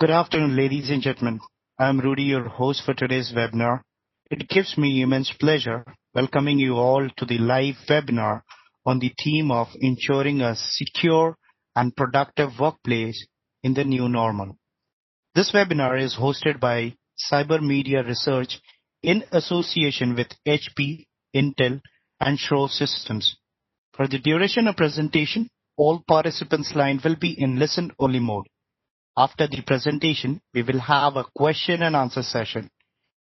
Good afternoon, ladies and gentlemen. I'm Rudy, your host for today's webinar. It gives me immense pleasure welcoming you all to the live webinar on the theme of ensuring a secure and productive workplace in the new normal. This webinar is hosted by Cyber Media Research in association with HP, Intel, and Shro Systems. For the duration of presentation, all participants' line will be in listen-only mode. After the presentation, we will have a question and answer session.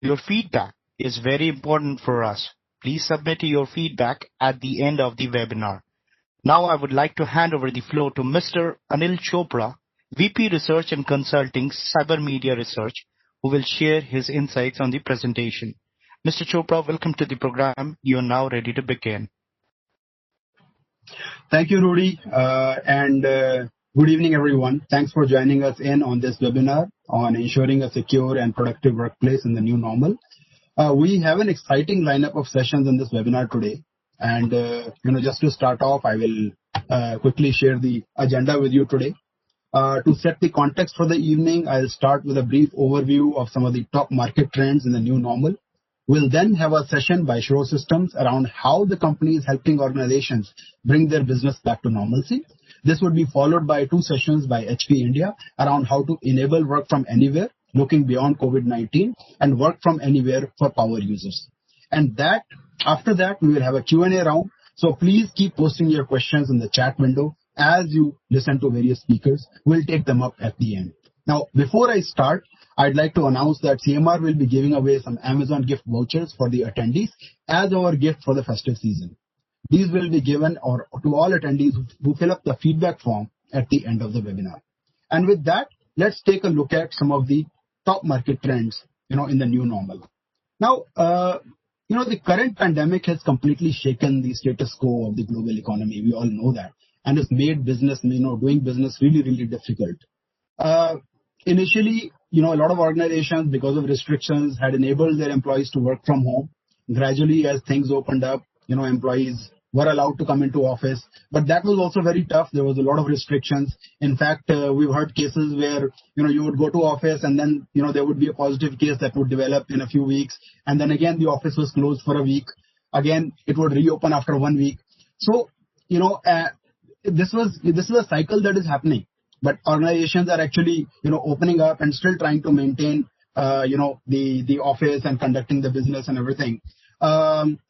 Your feedback is very important for us. Please submit your feedback at the end of the webinar. Now I would like to hand over the floor to Mr. Anil Chopra, VP Research and Consulting, Cyber Media Research, who will share his insights on the presentation. Mr. Chopra, welcome to the program. You are now ready to begin. Thank you, Rudy, good evening, everyone. Thanks for joining us in on this webinar on ensuring a secure and productive workplace in the new normal. We have an exciting lineup of sessions in this webinar today. And, just to start off, I will quickly share the agenda with you today. To set the context for the evening, I'll start with a brief overview of some of the top market trends in the new normal. We'll then have a session by Shro Systems around how the company is helping organizations bring their business back to normalcy. This would be followed by two sessions by HP India around how to enable work from anywhere, looking beyond COVID-19, and work from anywhere for power users. And after that, we will have a Q&A round. So please keep posting your questions in the chat window as you listen to various speakers. We'll take them up at the end. Now, before I start, I'd like to announce that CMR will be giving away some Amazon gift vouchers for the attendees as our gift for the festive season. These will be given to all attendees who fill up the feedback form at the end of the webinar. And with that, let's take a look at some of the top market trends, in the new normal. Now, the current pandemic has completely shaken the status quo of the global economy. We all know that, and it's made business, doing business really, really difficult. Initially, a lot of organizations, because of restrictions, had enabled their employees to work from home. Gradually, as things opened up, employees were allowed to come into office, but that was also very tough. There was a lot of restrictions. In fact, we've heard cases where, you would go to office and then, there would be a positive case that would develop in a few weeks. And then again, the office was closed for a week. Again, it would reopen after 1 week. So, this is a cycle that is happening, but organizations are actually, opening up and still trying to maintain, the office and conducting the business and everything.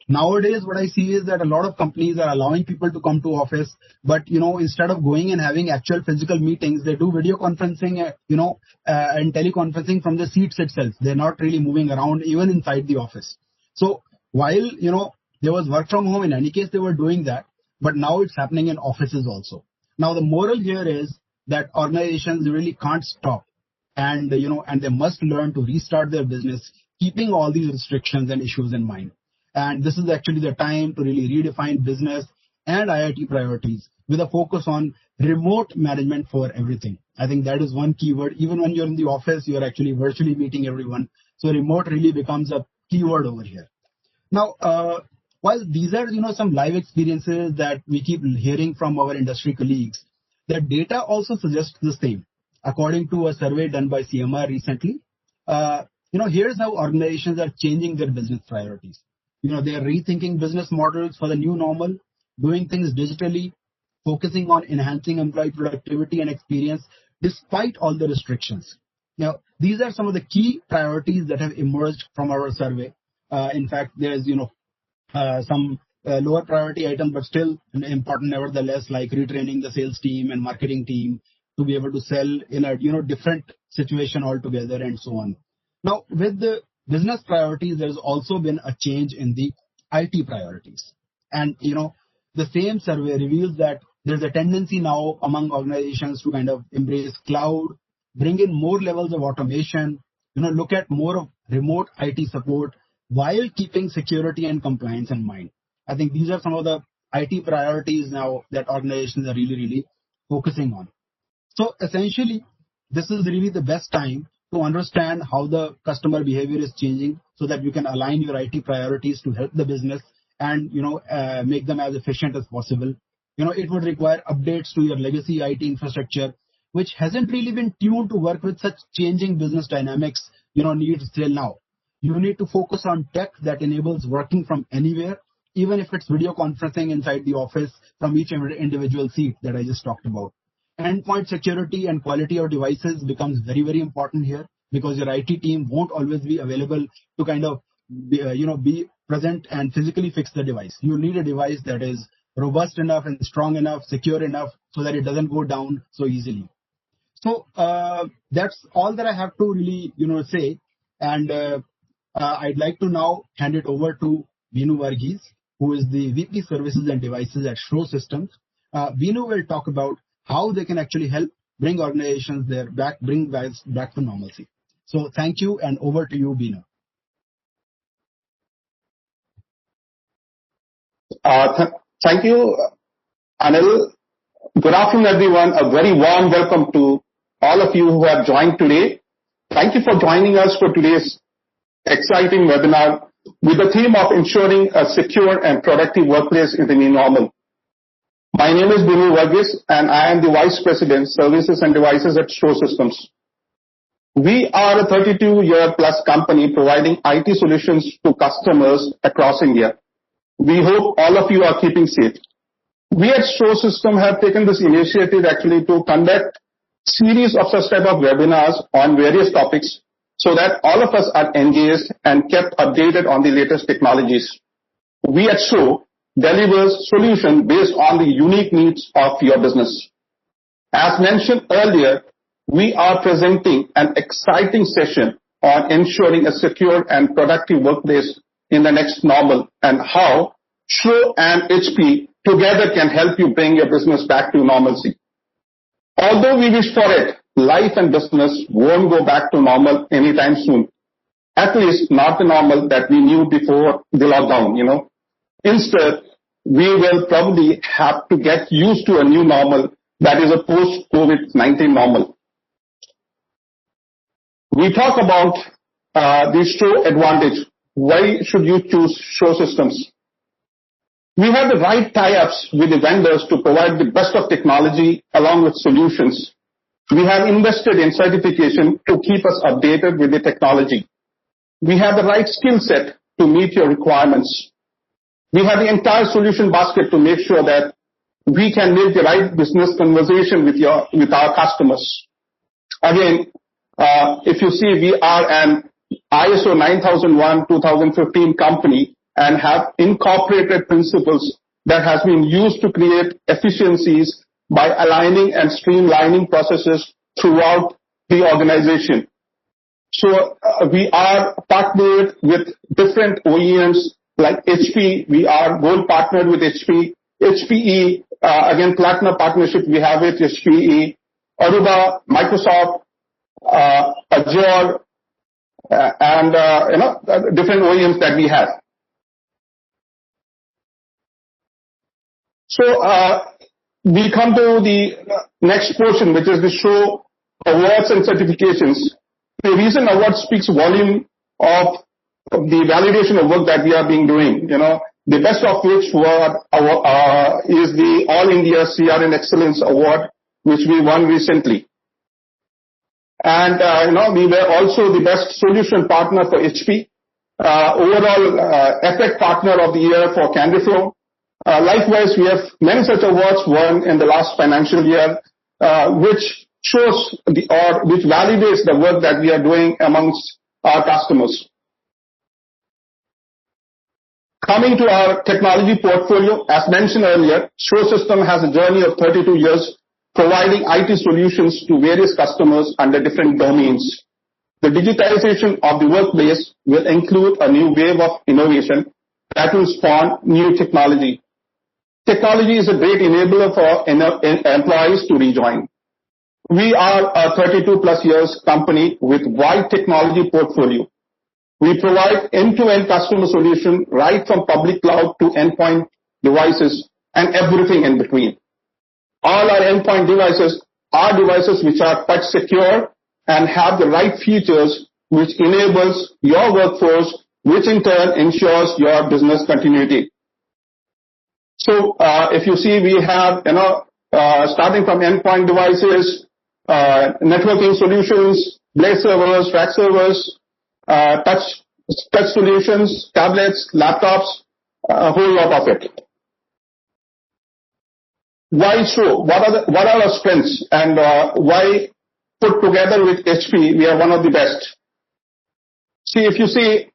Nowadays, what I see is that a lot of companies are allowing people to come to office, but, instead of going and having actual physical meetings, they do video conferencing, and teleconferencing from the seats itself. They're not really moving around even inside the office. So while, there was work from home, in any case, they were doing that, but now it's happening in offices also. Now, the moral here is that organizations really can't stop and they must learn to restart their business, keeping all these restrictions and issues in mind. And this is actually the time to really redefine business and IIT priorities with a focus on remote management for everything. I think that is one keyword. Even when you're in the office, you're actually virtually meeting everyone. So remote really becomes a keyword over here. Now, while these are, some live experiences that we keep hearing from our industry colleagues, the data also suggests the same. According to a survey done by CMR recently, here's how organizations are changing their business priorities. They are rethinking business models for the new normal, doing things digitally, focusing on enhancing employee productivity and experience despite all the restrictions. Now, these are some of the key priorities that have emerged from our survey. In fact, there's, some lower priority items, but still important nevertheless, like retraining the sales team and marketing team to be able to sell in a, different situation altogether and so on. Now, with the business priorities, there's also been a change in the IT priorities. And, the same survey reveals that there's a tendency now among organizations to kind of embrace cloud, bring in more levels of automation, look at more of remote IT support while keeping security and compliance in mind. I think these are some of the IT priorities now that organizations are really, really focusing on. So essentially, this is really the best time to understand how the customer behavior is changing so that you can align your IT priorities to help the business and, make them as efficient as possible. It would require updates to your legacy IT infrastructure, which hasn't really been tuned to work with such changing business dynamics, needs till now. You need to focus on tech that enables working from anywhere, even if it's video conferencing inside the office from each individual seat that I just talked about. Endpoint security and quality of devices becomes very, very important here, because your IT team won't always be available to kind of be present and physically fix the device. You need a device that is robust enough and strong enough, secure enough, so that it doesn't go down so easily. So that's all that I have to really say. And I'd like to now hand it over to Binu Varghese, who is the VP Services and Devices at Show Systems. Binu will talk about how they can actually help bring organizations bring guys back to normalcy. So thank you, and over to you, Binu. Thank you, Anil. Good afternoon, everyone. A very warm welcome to all of you who have joined today. Thank you for joining us for today's exciting webinar with the theme of ensuring a secure and productive workplace in the new normal. My name is Binu Varghese, and I am the Vice President, Services and Devices at Show Systems. We are a 32-year-plus company providing IT solutions to customers across India. We hope all of you are keeping safe. We at Show System have taken this initiative actually to conduct series of such type of webinars on various topics so that all of us are engaged and kept updated on the latest technologies. We at Show delivers solutions based on the unique needs of your business. As mentioned earlier, we are presenting an exciting session on ensuring a secure and productive workplace in the next normal, and how Show and HP together can help you bring your business back to normalcy. Although we wish for it, life and business won't go back to normal anytime soon. At least not the normal that we knew before the lockdown, Instead, we will probably have to get used to a new normal that is a post-COVID-19 normal. We talk about the Show advantage. Why should you choose Show Systems? We have the right tie-ups with the vendors to provide the best of technology along with solutions. We have invested in certification to keep us updated with the technology. We have the right skill set to meet your requirements. We have the entire solution basket to make sure that we can make the right business conversation with our customers. Again, if you see, we are an ISO 9001:2015 company and have incorporated principles that has been used to create efficiencies by aligning and streamlining processes throughout the organization. So we are partnered with different OEMs like HP. We are gold partnered with HP. HPE, again, platinum partnership we have with HPE, Aruba, Microsoft, Azure, and different OEMs that we have. So we come to the next portion, which is the Show awards and certifications. The recent award speaks volume of the validation of work that we are doing. The best of which is the All India CRN Excellence Award, which we won recently. And we were also the best solution partner for HP, overall Epic Partner of the Year for Candiflow. Likewise, we have many such awards won in the last financial year, which shows which validates the work that we are doing amongst our customers. Coming to our technology portfolio, as mentioned earlier, Show System has a journey of 32 years providing IT solutions to various customers under different domains. The digitization of the workplace will include a new wave of innovation that will spawn new technology. Technology is a great enabler for employees to rejoin. We are a 32 plus years company with wide technology portfolio. We provide end-to-end customer solution right from public cloud to endpoint devices and everything in between. All our endpoint devices are devices which are touch secure and have the right features which enables your workforce, which in turn ensures your business continuity. So if you see, we have starting from endpoint devices networking solutions, blade servers, rack servers, touch solutions, tablets, laptops, a whole lot of it. Why so? What are our strengths, and why put together with HP we are one of the best? See, if you see,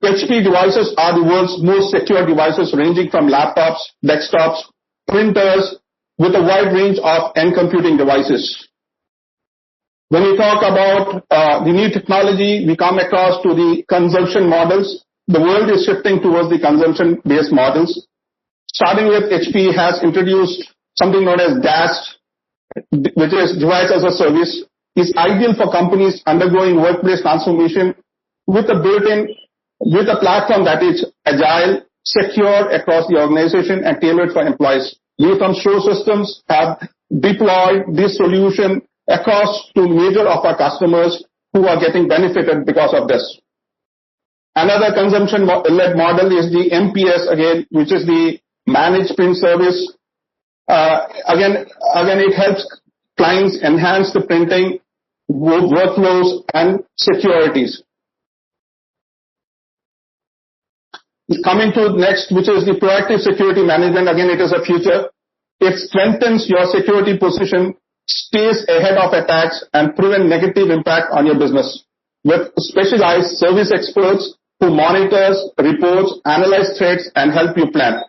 HP devices are the world's most secure devices, ranging from laptops, desktops, printers, with a wide range of end computing devices. When we talk about the new technology, we come across to the consumption models. The world is shifting towards the consumption-based models. Starting with HP has introduced something known as DaaS, which is Device as a Service, is ideal for companies undergoing workplace transformation with a platform that is agile, secure across the organization, and tailored for employees. We from Show Systems have deployed this solution across to major of our customers who are getting benefited because of this. Another consumption-led model is the MPS again, which is the Managed Print Service. Again, it helps clients enhance the printing workflows and securities. Coming to next, which is the proactive security management. Again, it is a future. It strengthens your security position, stays ahead of attacks, and prevent negative impact on your business. With specialized service experts who monitors, reports, analyze threats, and help you plan.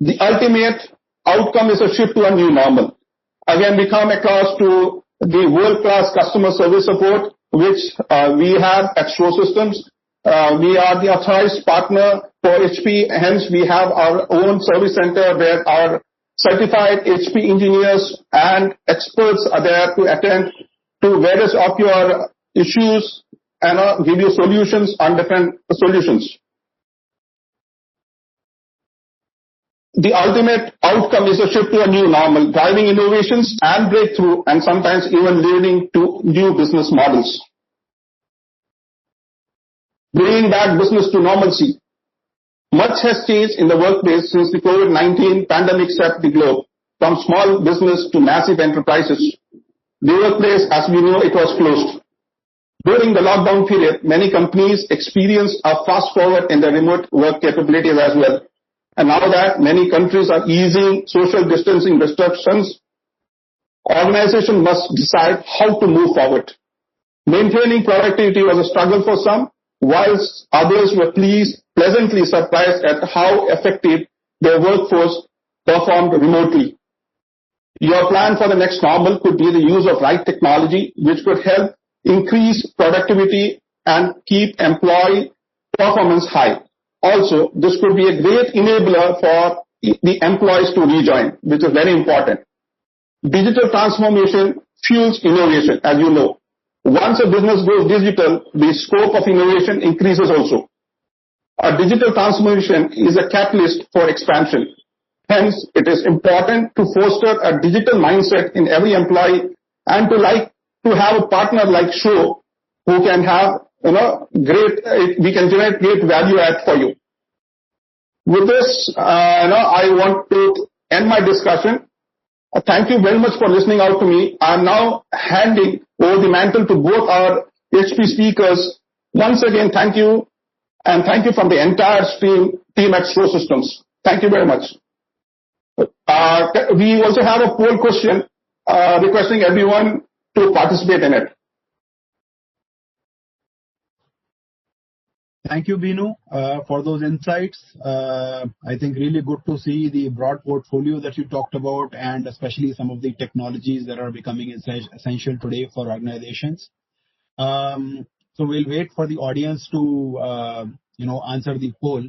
The ultimate outcome is a shift to a new normal. Again, we come across to the world-class customer service support, which we have at Show Systems. We are the authorized partner for HP, hence we have our own service center where our certified HP engineers and experts are there to attend to various of your issues and give you solutions on different solutions. The ultimate outcome is a shift to a new normal, driving innovations and breakthrough, and sometimes even leading to new business models. Bringing back business to normalcy. Much has changed in the workplace since the COVID-19 pandemic swept the globe, from small business to massive enterprises. The workplace, as we know, it was closed. During the lockdown period, many companies experienced a fast forward in their remote work capabilities as well. And now that many countries are easing social distancing restrictions, organizations must decide how to move forward. Maintaining productivity was a struggle for some, whilst others were pleasantly surprised at how effective their workforce performed remotely. Your plan for the next normal could be the use of right technology, which could help increase productivity and keep employee performance high. Also, this could be a great enabler for the employees to rejoin, which is very important. Digital transformation fuels innovation, as you know. Once a business goes digital, the scope of innovation increases also. A digital transformation is a catalyst for expansion. Hence, it is important to foster a digital mindset in every employee and to have a partner like Show who can have, we can generate great value add for you. With this, I want to end my discussion. Thank you very much for listening out to me. I am now handing over the mantle to both our HP speakers. Once again, thank you, and thank you from the entire team at Show Systems. Thank you very much. We also have a poll question requesting everyone to participate in it. Thank you, Binu, for those insights. I think really good to see the broad portfolio that you talked about, and especially some of the technologies that are becoming essential today for organizations. So we'll wait for the audience to, answer the poll.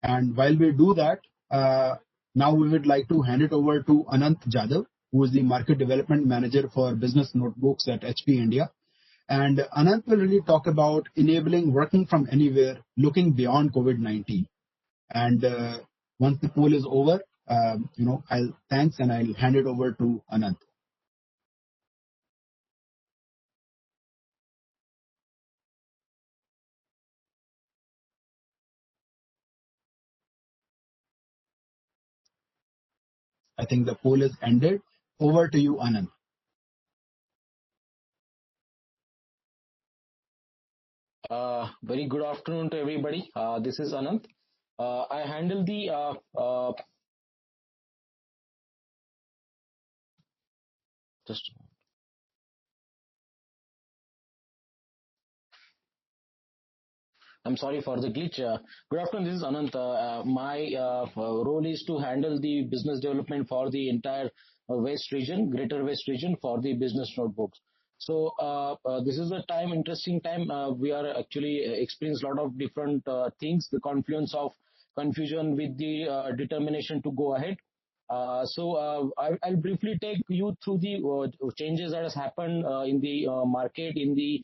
And while we do that, now we would like to hand it over to Anant Jadhav, who is the Market Development Manager for Business Notebooks at HP India. And Anant will really talk about enabling working from anywhere, looking beyond COVID-19. And once the poll is over, thanks, and I'll hand it over to Anant. I think the poll is ended. Over to you, Anant. Very good afternoon to everybody. This is Anant. I handle the just I'm sorry for the glitch. Good afternoon, this is Anant. My role is to handle the business development for the entire West region, Greater West region for the business notebooks. So this is a time, interesting time. We are actually experience a lot of different things, the confluence of confusion with the determination to go ahead. I'll briefly take you through the changes that has happened in the market, in the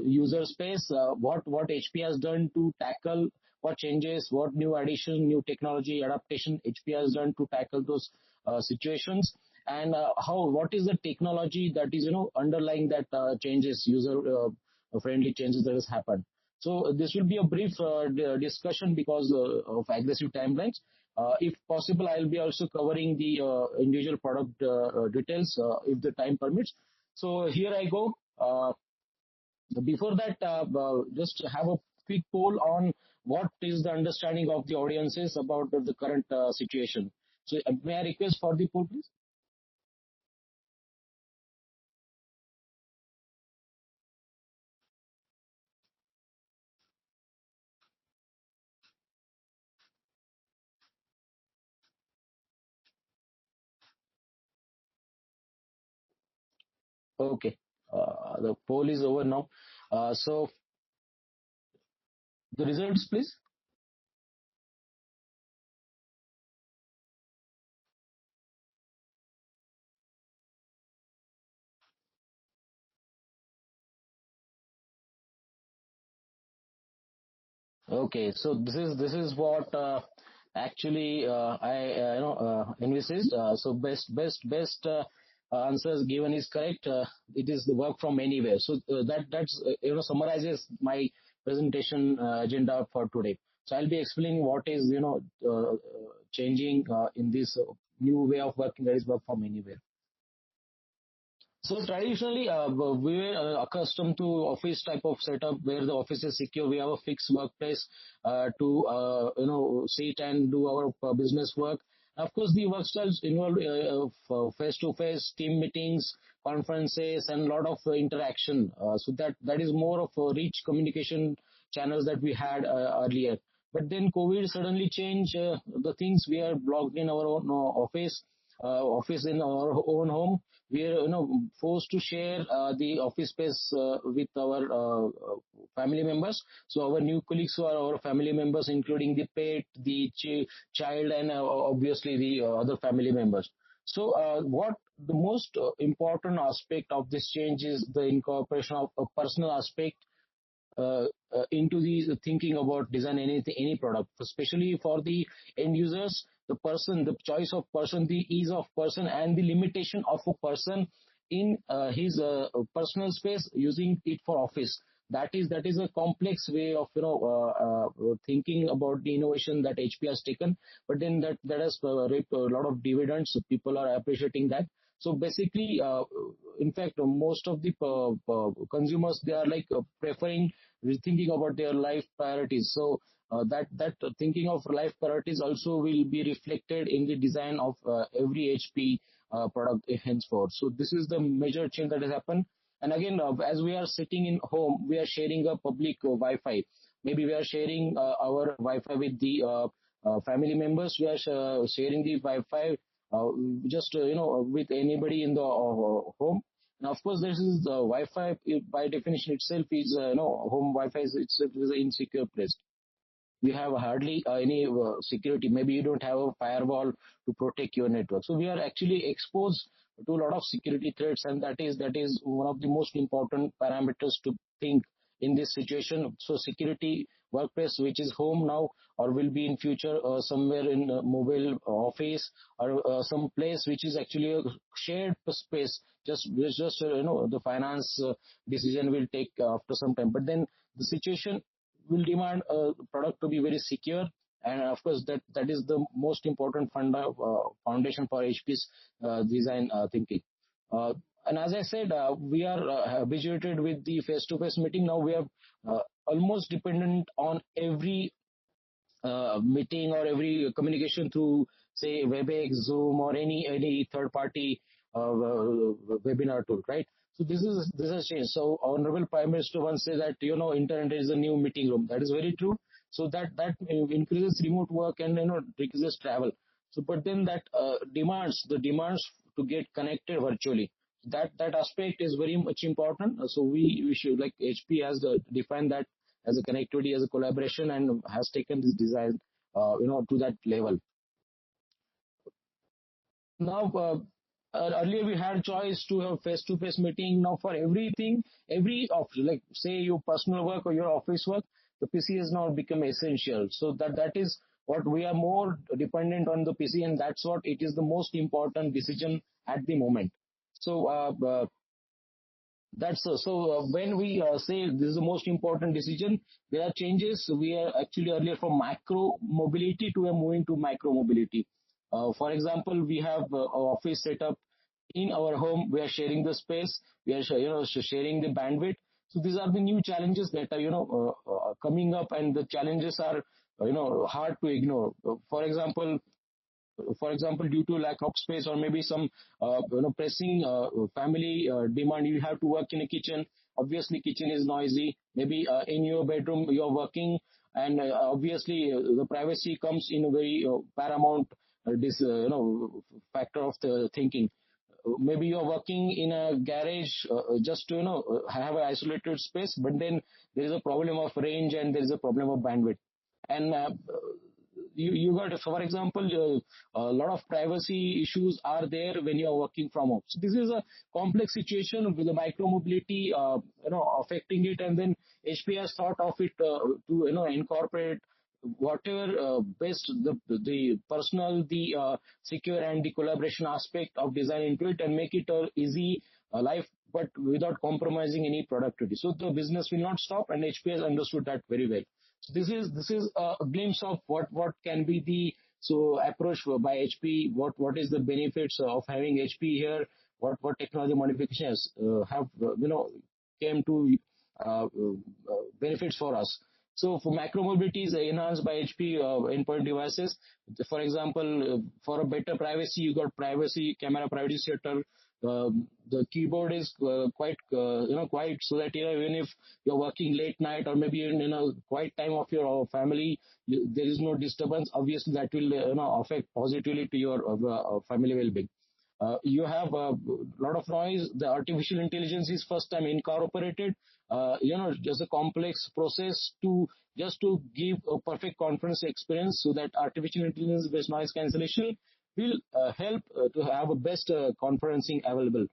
user space, what HP has done to tackle what changes, what new addition, new technology adaptation HP has done to tackle those situations, and how what is the technology that is underlying that changes, user friendly changes that has happened. So this will be a brief discussion because of aggressive timelines. If possible, I'll be also covering the individual product details if the time permits. So here I go. Before that, just have a quick poll on what is the understanding of the audiences about the current situation. So may I request for the poll, please? Okay. The poll is over now. So the results, please. Okay, so this is what actually I envisaged. So best answers given is correct. It is the work from anywhere. So that's summarizes my presentation agenda for today. So I'll be explaining what is changing in this new way of working, that is work from anywhere. So traditionally, we were accustomed to office type of setup where the office is secure. We have a fixed workplace to sit and do our business work. Of course, the work styles involve face-to-face team meetings, conferences, and a lot of interaction. So that is more of a rich communication channels that we had earlier. But then COVID suddenly changed the things. We are blocked in our own office in our own home. We are forced to share the office space with our family members. So our new colleagues who are our family members, including the pet, the child, and obviously the other family members. So what the most important aspect of this change is the incorporation of a personal aspect into the thinking about design any product, especially for the end users, the person, the choice of person, the ease of person, and the limitation of a person in his personal space using it for office. That is a complex way of thinking about the innovation that HP has taken, but then that has reaped a lot of dividends. So people are appreciating that. So basically, in fact, most of the consumers, they are like preferring rethinking about their life priorities. So that thinking of life priorities also will be reflected in the design of every HP product henceforth. So this is the major change that has happened. And again, as we are sitting in home, we are sharing a public Wi-Fi. Maybe we are sharing our Wi-Fi with the family members. We are sharing the Wi-Fi just with anybody in the home. And of course, this is the Wi-Fi by definition itself is home Wi-Fi is itself is an insecure place. You have hardly any security. Maybe you don't have a firewall to protect your network. So we are actually exposed to a lot of security threats, and that is one of the most important parameters to think in this situation. So security workplace, which is home now or will be in future somewhere in mobile office or some place which is actually a shared space. Just the finance decision will take after some time. But then the situation will demand a product to be very secure, and of course that is the most important foundation for HP's design thinking. And as I said, we are habituated with the face-to-face meeting. Now we are almost dependent on every meeting or every communication through, say, WebEx, Zoom, or any third-party webinar tool, right? So this has changed. So Honorable Prime Minister once said that internet is the new meeting room. That is very true. So that increases remote work and decreases travel. So but then that demands to get connected virtually. That aspect is very much important. So we should, like HP has defined that as a connectivity, as a collaboration, and has taken this design to that level. Now, earlier we had choice to have face-to-face meeting. Now for everything, every office, like say your personal work or your office work, the PC has now become essential. So that is what we are more dependent on the PC, and that's what it is the most important decision at the moment. So when we say this is the most important decision, there are changes. We are actually earlier from macro mobility to a moving to micro mobility. For example, we have our office set up in our home. We are sharing the space. We are sharing the bandwidth. So these are the new challenges that are coming up, and the challenges are hard to ignore. For example, due to lack of space or maybe some pressing family demand, you have to work in a kitchen. Obviously kitchen is noisy. Maybe in your bedroom you're working, and obviously the privacy comes in a very paramount this factor of the thinking. Maybe you're working in a garage just to have an isolated space, but then there is a problem of range and there is a problem of bandwidth. And you got, for example, a lot of privacy issues are there when you are working from home. So this is a complex situation with the micro mobility affecting it, and then HP has thought of it to incorporate whatever best the personal, the secure, and the collaboration aspect of design into it, and make it a easy life, but without compromising any productivity. So the business will not stop, and HP has understood that very well. So this is a glimpse of what can be the approach by HP. What is the benefits of having HP here? What technology modifications have came to benefits for us. So for macro mobility is enhanced by HP endpoint devices. For example, for a better privacy, you got privacy camera, privacy shutter. The keyboard is quite so that even if you're working late night or maybe in a quiet time of your family, there is no disturbance. Obviously, that will affect positively to your family well-being. You have a lot of noise. The artificial intelligence is first time incorporated. Just a complex process just to give a perfect conference experience, so that artificial intelligence based noise cancellation will help to have a best conferencing available.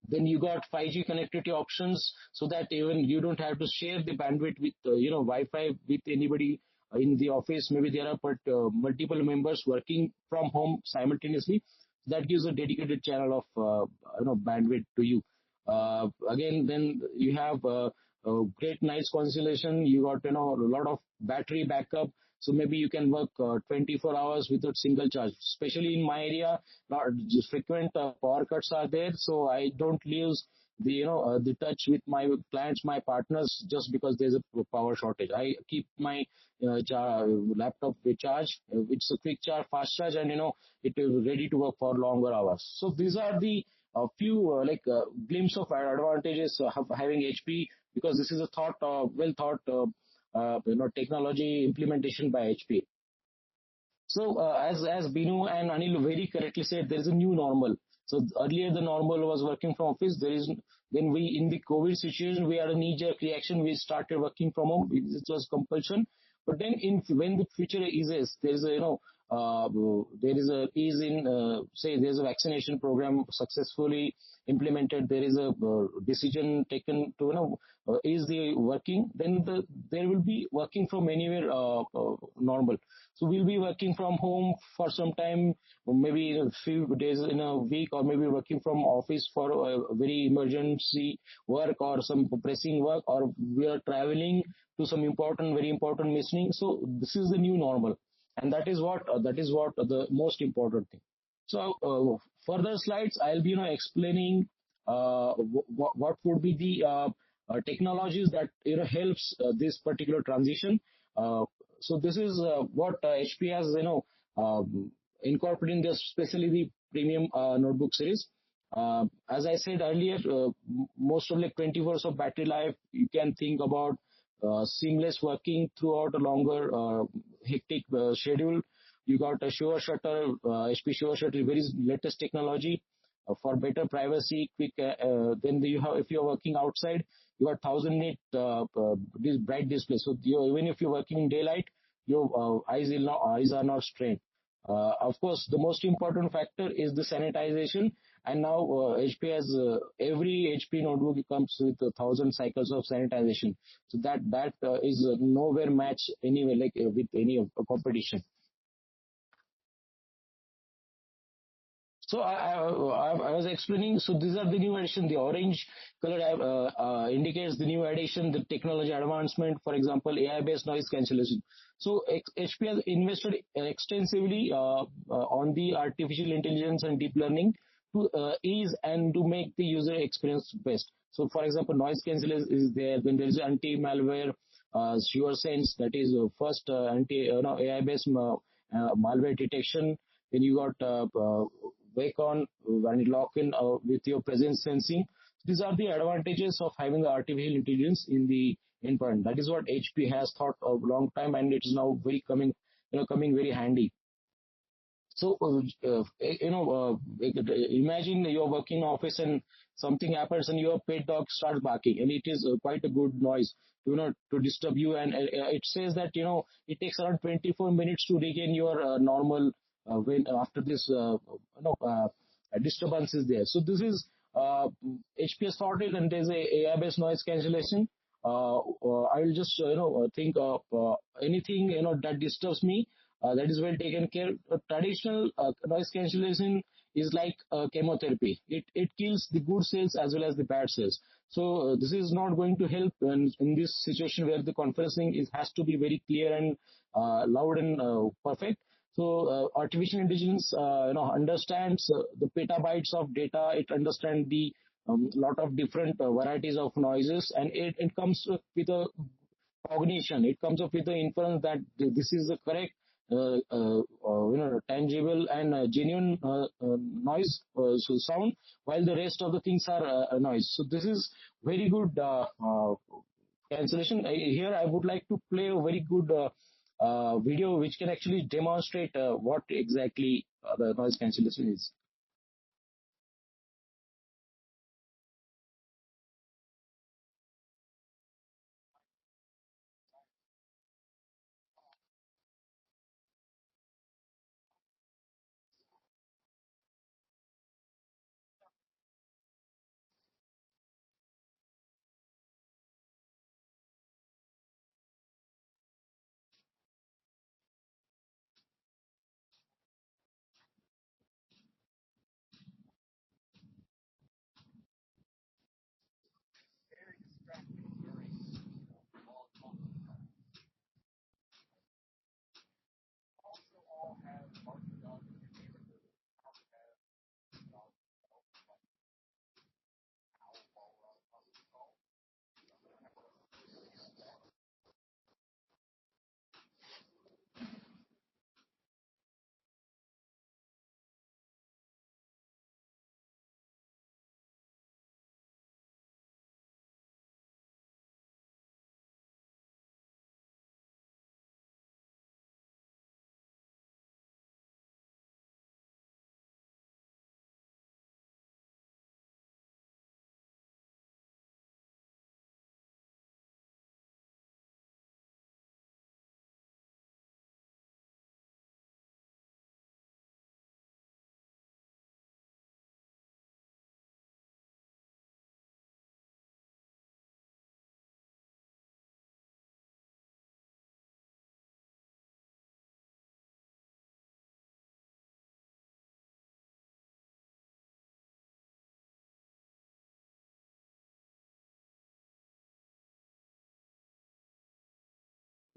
Then you got 5G connectivity options, so that even you don't have to share the bandwidth with Wi-Fi with anybody in the office. Maybe there are multiple members working from home simultaneously. That gives a dedicated channel of bandwidth to you. Again, then you have great noise cancellation. You got a lot of battery backup. So maybe you can work 24 hours without single charge. Especially in my area, just frequent power cuts are there, so I don't lose the touch with my clients, my partners, just because there's a power shortage. I keep my laptop with charge. It's a quick charge, fast charge, and it is ready to work for longer hours. So these are the few glimpse of advantages of having HP, because this is a well thought technology implementation by HP. So as Binu and Anil very correctly said, there is a new normal. So earlier the normal was working from office. Then we, in the COVID situation, we had a knee-jerk reaction. We started working from home. It was compulsion. But then when the future eases, there is a ease in say there's a vaccination program successfully implemented. There is a decision taken to ease the working. Then there will be working from anywhere normal. So we'll be working from home for some time, maybe a few days in a week, or maybe working from office for a very emergency work or some pressing work, or we are traveling to some very important meeting. So this is the new normal, and that is what the most important thing. So further slides, I'll be explaining what would be the technologies that helps this particular transition. So this is what HP has incorporating this, especially the premium notebook series. As I said earlier, most of like 24 hours of battery life. You can think about seamless working throughout a longer hectic schedule. You got a shower shutter, HP shower shutter, very latest technology for better privacy, quick. Then you have, if you're working outside, you got 1000 nit this bright display. So even if you're working in daylight, your eyes are not strained. Of course, the most important factor is the sanitization. And now HP has every HP notebook comes with 1000 cycles of sanitization. So that is nowhere match anywhere like with any competition. So I was explaining. So these are the new addition. The orange color indicates the new addition, the technology advancement. For example, AI-based noise cancellation. So HP has invested extensively on the artificial intelligence and deep learning to ease and to make the user experience best. So, for example, noise cancellation is there. Then there is anti-malware sure sense, that is first anti AI-based malware detection. Then you got wake on when you lock in with your presence sensing. These are the advantages of having the artificial intelligence in the endpoint. That is what HP has thought a long time, and it is now very coming very handy. So, imagine you're working in office and something happens and your pet dog starts barking, and it is quite a good noise, to disturb you. And it says that, it takes around 24 minutes to regain your normal when after this, disturbance is there. So this is HPS sorted, and there's a AI-based noise cancellation. I will just, think of anything, that disturbs me, that is well taken care. Traditional noise cancellation is like chemotherapy. It kills the good cells as well as the bad cells. So this is not going to help in this situation where the conferencing has to be very clear and loud and perfect. So artificial intelligence, understands the petabytes of data. It understands the lot of different varieties of noises, and it comes with a cognition. It comes up with the inference that this is the correct, tangible and genuine noise, so sound, while the rest of the things are noise. So this is very good cancellation. Here I would like to play a very good video which can actually demonstrate what exactly the noise cancellation is.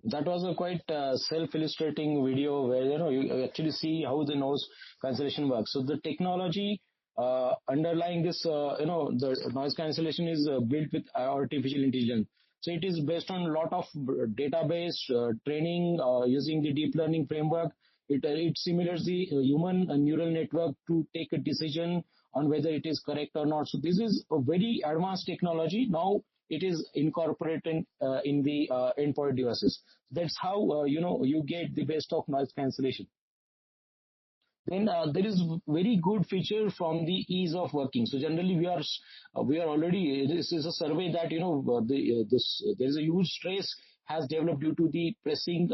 That was a quite self-illustrating video where you actually see how the noise cancellation works. So the technology underlying this, the noise cancellation is built with artificial intelligence. So it is based on a lot of database training using the deep learning framework. It simulates the human neural network to take a decision on whether it is correct or not. So this is a very advanced technology. Now it is incorporated in the endpoint devices. That's how you get the best of noise cancellation. Then there is very good feature from the ease of working. So generally we are already, this is a survey that there is a huge stress has developed due to the pressing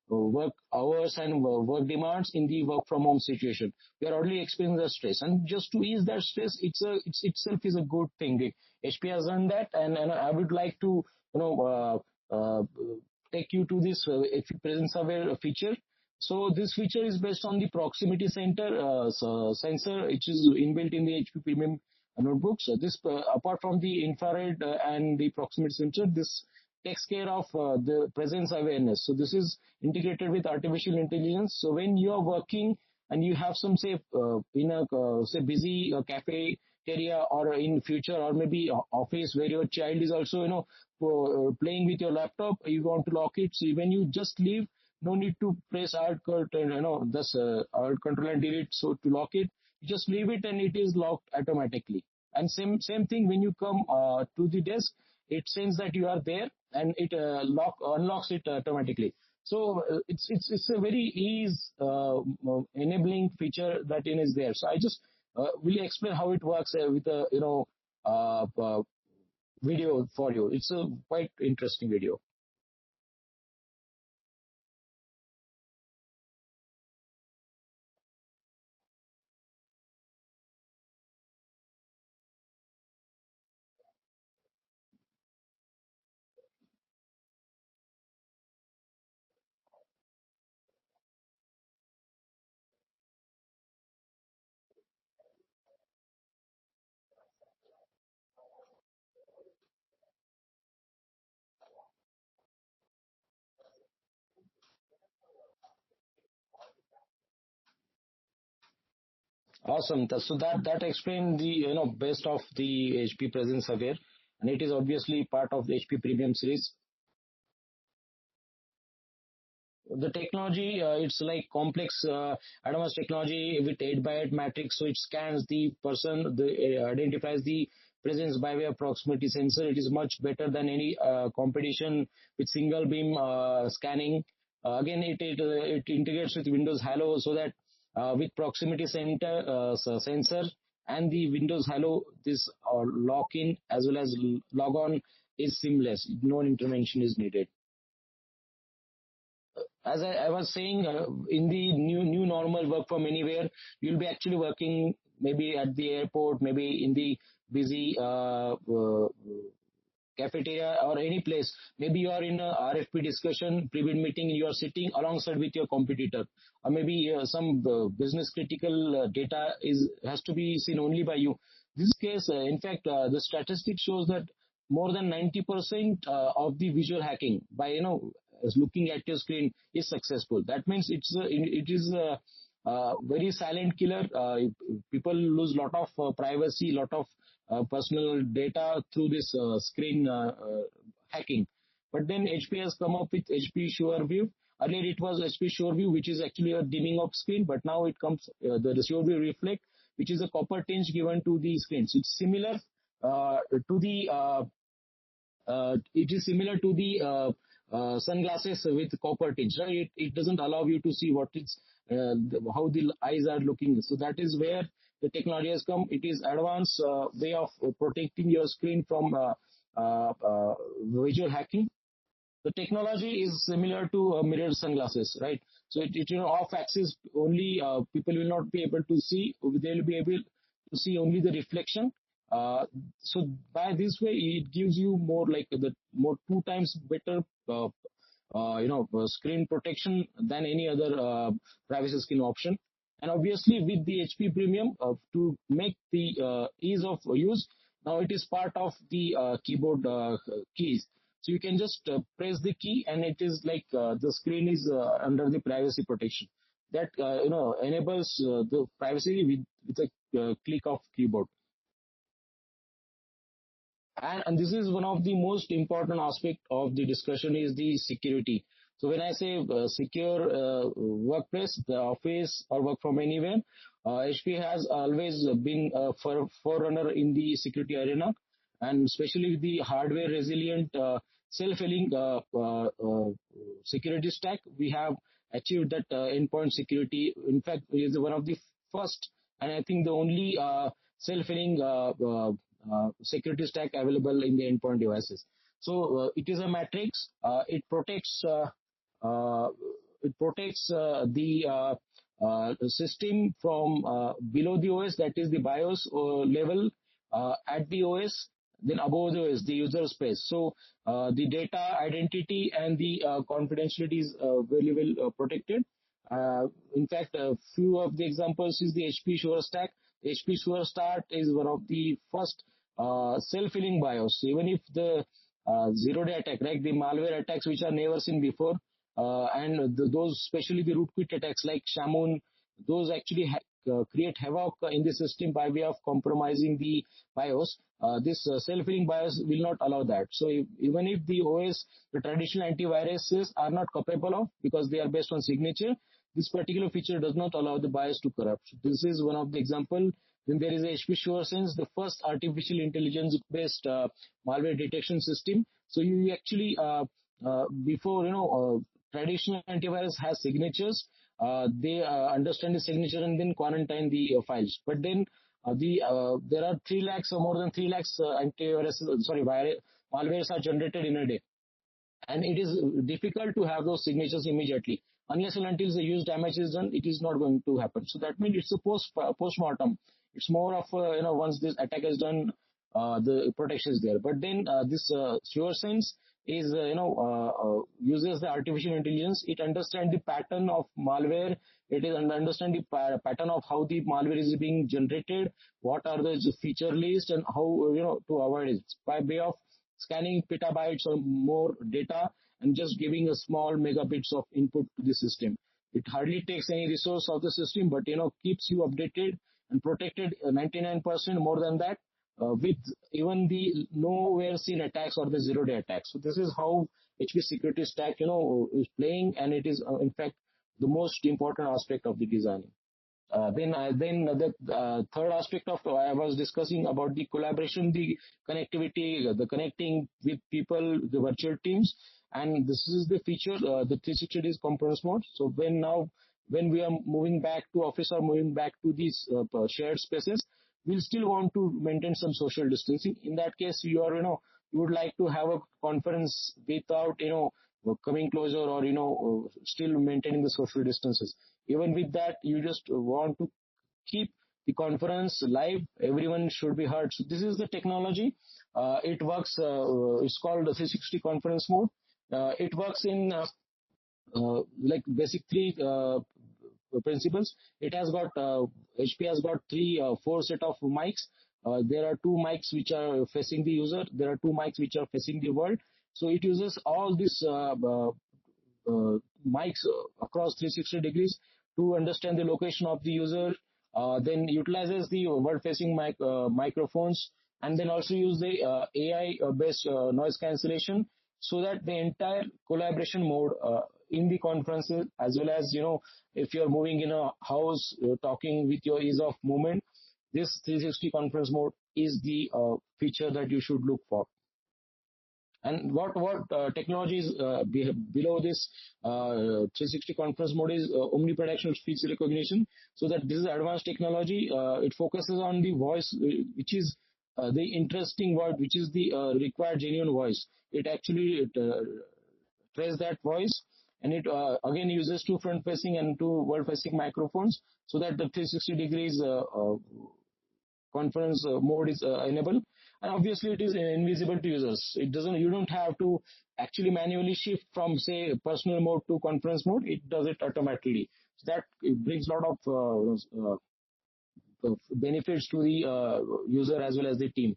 work hours and work demands in the work from home situation. We are already experiencing the stress, and just to ease that stress, it's itself is a good thing. HP has done that, and I would like to take you to this HP presence aware feature. So this feature is based on the proximity sensor, which is inbuilt in the HP Premium notebooks. So this, apart from the infrared and the proximity sensor, this takes care of the presence awareness. So this is integrated with artificial intelligence. So when you are working and you have some, say, in a say busy cafeteria, or in future, or maybe office where your child is also playing with your laptop, you want to lock it. So when you just leave, no need to press alt alt control and delete, so to lock it, you just leave it and it is locked automatically. And same thing, when you come to the desk, it sends that you are there, and it unlocks it automatically. So it's a very ease enabling feature that is there. So I just will explain how it works with a video for you. It's a quite interesting video. Awesome. So that explains the best of the HP Presence Aware, and it is obviously part of the HP Premium series. The technology, it's like complex advanced technology with 8x8 matrix. So it scans the person, identifies the presence by way of proximity sensor. It is much better than any competition with single beam scanning. Again, it integrates with Windows Hello, so that with proximity sensor and the Windows Hello, this lock in as well as log on is seamless. No intervention is needed. As I was saying, in the new normal work from anywhere, you'll be actually working maybe at the airport, maybe in the busy cafeteria or any place. Maybe you are in a RFP discussion, pre-bid meeting, you are sitting alongside with your competitor, or maybe some business critical data has to be seen only by you. This case, in fact, the statistics shows that more than 90% of the visual hacking by looking at your screen is successful. That means it is a very silent killer. People lose lot of privacy, lot of personal data through this screen hacking. But then HP has come up with HP Sure View. Earlier it was HP Sure View, which is actually a dimming of screen, but now it comes the Sure View Reflect, which is a copper tinge given to the screen. So it's similar to the sunglasses with copper tinge. Right? It doesn't allow you to see what is how the eyes are looking. So that is where the technology has come. It is advanced way of protecting your screen from visual hacking. The technology is similar to mirror sunglasses, right? So off axis only, people will not be able to see. They will be able to see only the reflection. So by this way, it gives you more like the more 2 times better screen protection than any other privacy screen option. And obviously with the HP Premium, to make the ease of use, now it is part of the keyboard keys. So you can just press the key, and it is like the screen is under the privacy protection. That enables the privacy with a click of keyboard. And this is one of the most important aspect of the discussion is the security. So when I say secure workplace, the office or work from anywhere, HP has always been a forerunner in the security arena, and especially the hardware resilient self-healing security stack. We have achieved that endpoint security. In fact, it is one of the first and I think the only self-healing security stack available in the endpoint devices. So it is a matrix. Uh, it protects the system from below the OS, that is the BIOS level, at the OS, then above the OS, the user space. So the data identity and the confidentiality is very well protected. In fact, a few of the examples is the HP Sure Stack. The HP Sure Start is one of the first self-healing BIOS. Even if the zero-day attack, like the malware attacks which are never seen before, and those, especially the rootkit attacks like Shamoon, those actually create havoc in the system by way of compromising the BIOS. This self-healing BIOS will not allow that. So even if the OS, the traditional antiviruses are not capable of, because they are based on signature, this particular feature does not allow the BIOS to corrupt. So this is one of the example. Then there is a HP SureSense, the first artificial intelligence based malware detection system. So you actually before traditional antivirus has signatures, they understand the signature and then quarantine the files. But then there are 3 lakhs or more than 3 lakhs antivirus, malwares are generated in a day. And it is difficult to have those signatures immediately. Unless and until the use damage is done, it is not going to happen. So that means it's a post-mortem. It's more of, once this attack is done, the protection is there. But then this SureSense is, uses the artificial intelligence. It understands the pattern of malware. It is understand the pattern of how the malware is being generated, what are the feature list, and how, to avoid it by way of scanning petabytes or more data and just giving a small megabits of input to the system. It hardly takes any resource of the system, but keeps you updated and protected 99% more than that, with even the nowhere seen attacks or the zero-day attacks. So this is how HP security stack is playing, and it is in fact the most important aspect of the designing. Then the third aspect of I was discussing about the collaboration, the connectivity, the connecting with people, the virtual teams, and this is the feature, the 360 degrees conference mode. So when we are moving back to office or moving back to these shared spaces, we'll still want to maintain some social distancing. In that case, you would like to have a conference without coming closer or still maintaining the social distances. Even with that, you just want to keep the conference live. Everyone should be heard. So this is the technology. It works. It's called the 360 conference mode. It works in like basic 3 principles. It has got HP has got 4 set of mics. There are 2 mics which are facing the user. There are 2 mics which are facing the world. So it uses all these mics across 360 degrees to understand the location of the user, then utilizes the world-facing microphones, and then also use the AI-based noise cancellation, so that the entire collaboration mode in the conferences, as well as if you're moving in a house, talking with your ease of movement, this 360 conference mode is the feature that you should look for. And what technologies below this 360 conference mode is omnidirectional speech recognition. So that this is advanced technology. It focuses on the voice, which is the interesting word, which is the required genuine voice. It actually traces that voice, and it again uses 2 front-facing and 2 world-facing microphones, so that the 360 degrees conference mode is enabled. And obviously it is invisible to users. You don't have to actually manually shift from, say, personal mode to conference mode. It does it automatically. So that it brings a lot of benefits to the user as well as the team.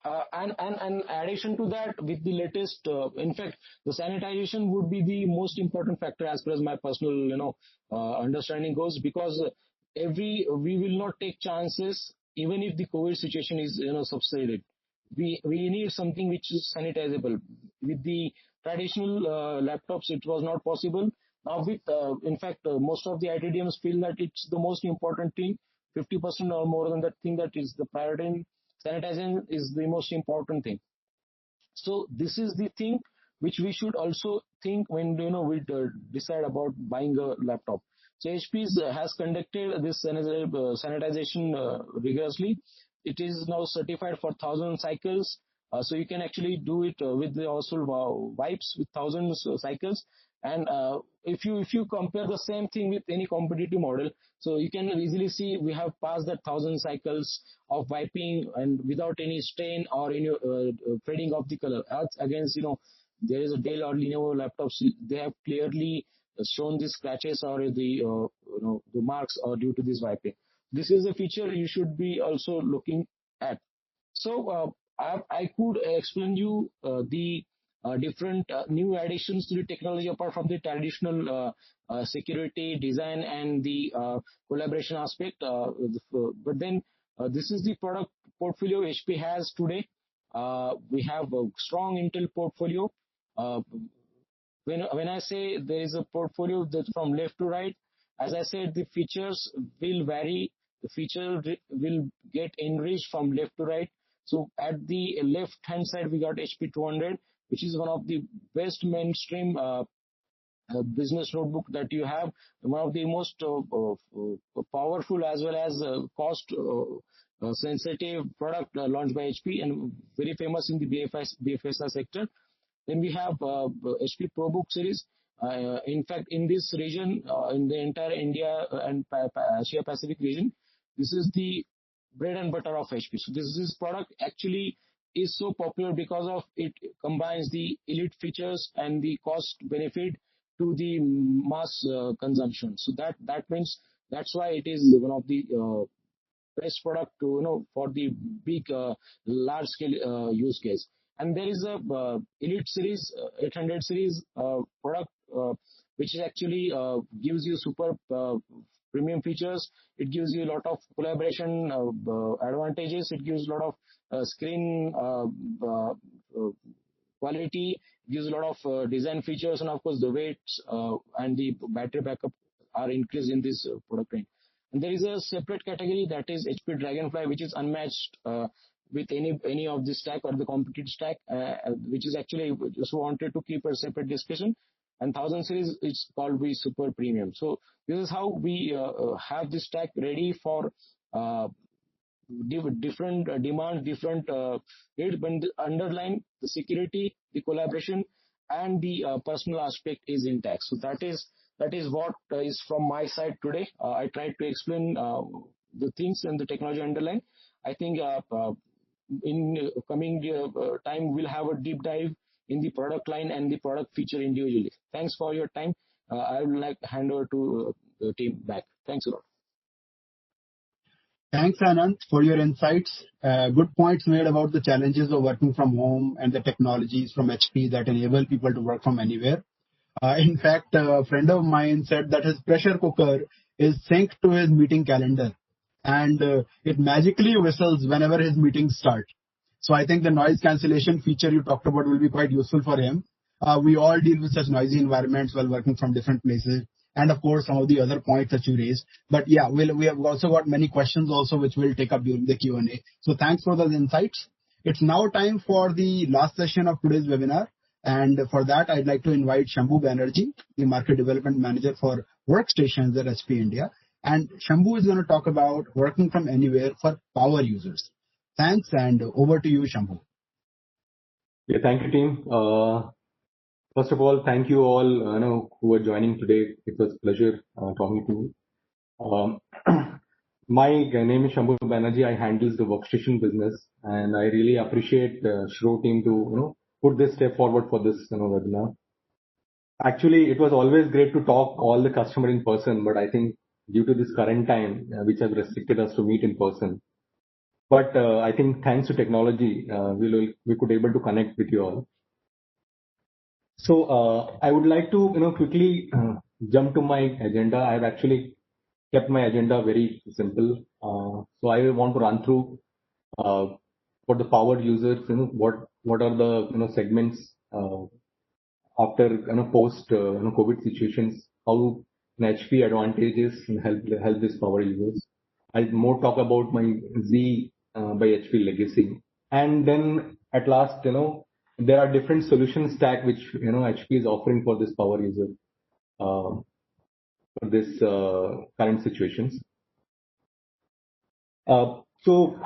And addition to that, with the latest, in fact, the sanitization would be the most important factor as far as my personal, understanding goes, because we will not take chances even if the COVID situation is subsided. We need something which is sanitizable. With the traditional laptops, it was not possible. Now with in fact most of the ITDMs feel that it's the most important thing. 50% or more than that thing, that is the priority. Sanitization is the most important thing. So this is the thing which we should also think when we decide about buying a laptop. So HP has conducted this sanitization rigorously. It is now certified for 1,000 cycles. So you can actually do it with the also wipes with thousands cycles. And if you compare the same thing with any competitive model, so you can easily see we have passed that 1,000 cycles of wiping and without any stain or any fading of the color. As against there is a Dell or Lenovo laptops, they have clearly shown the scratches or the marks are due to this wiping. This is a feature you should be also looking at. So I could explain you the different new additions to the technology apart from the traditional security design and the collaboration aspect. But then this is the product portfolio HP has today. We have a strong Intel portfolio. Uh, when I say there is a portfolio that's from left to right, as I said, the features will vary. The feature will get enriched from left to right. So at the left hand side, we got HP 200, which is one of the best mainstream business notebook that you have, one of the most powerful as well as cost sensitive product launched by HP and very famous in the BFSI sector. Then we have HP ProBook series. In fact, in this region, in the entire India and Asia Pacific region, this is the bread and butter of HP. So this product actually is so popular because of it combines the elite features and the cost benefit to the mass consumption. So that means that's why it is one of the best product to for the big large scale use case. And there is a elite series 800 series product which actually gives you super premium features. It gives you a lot of collaboration advantages. It gives a lot of screen quality, gives a lot of design features, and of course the weight and the battery backup are increased in this product range. And there is a separate category that is HP Dragonfly, which is unmatched with any of the stack or the competitive stack, which is actually just wanted to keep a separate discussion. And 1,000 series is called the super premium. So this is how we have this stack ready for different demand, different needs, but the underline the security, the collaboration, and the personal aspect is intact. So that is what is from my side today. I tried to explain the things and the technology underline. I think in coming time we'll have a deep dive in the product line and the product feature individually. Thanks for your time. I would like to hand over to the team back. Thanks a lot. Thanks, Anand, for your insights. Good points made about the challenges of working from home and the technologies from HP that enable people to work from anywhere. In fact, a friend of mine said that his pressure cooker is synced to his meeting calendar, and it magically whistles whenever his meetings start. So I think the noise cancellation feature you talked about will be quite useful for him. We all deal with such noisy environments while working from different places, and of course some of the other points that you raised. But yeah, we have also got many questions also which we'll take up during the Q&A. So thanks for those insights. It's now time for the last session of today's webinar. And for that, I'd like to invite Shambhu Banerjee, the Market Development Manager for Workstations at HP India. And Shambhu is going to talk about working from anywhere for power users. Thanks, and over to you, Shambhu. Yeah, thank you, team. First of all, thank you all who are joining today. It was a pleasure talking to you. My name is Shambhu Banerjee. I handle the workstation business, and I really appreciate Shro team to put this step forward for this webinar. Actually, it was always great to talk all the customer in person, but I think due to this current time, which has restricted us to meet in person. But I think thanks to technology, we could able to connect with you all. So I would like to quickly jump to my agenda. I have actually kept my agenda very simple. So I want to run through for the power users, what are the segments after post COVID situations, how an HP advantages can help these power users. I'll more talk about my Z by HP legacy, and then at last, there are different solution stack which HP is offering for this power user for this current situations. So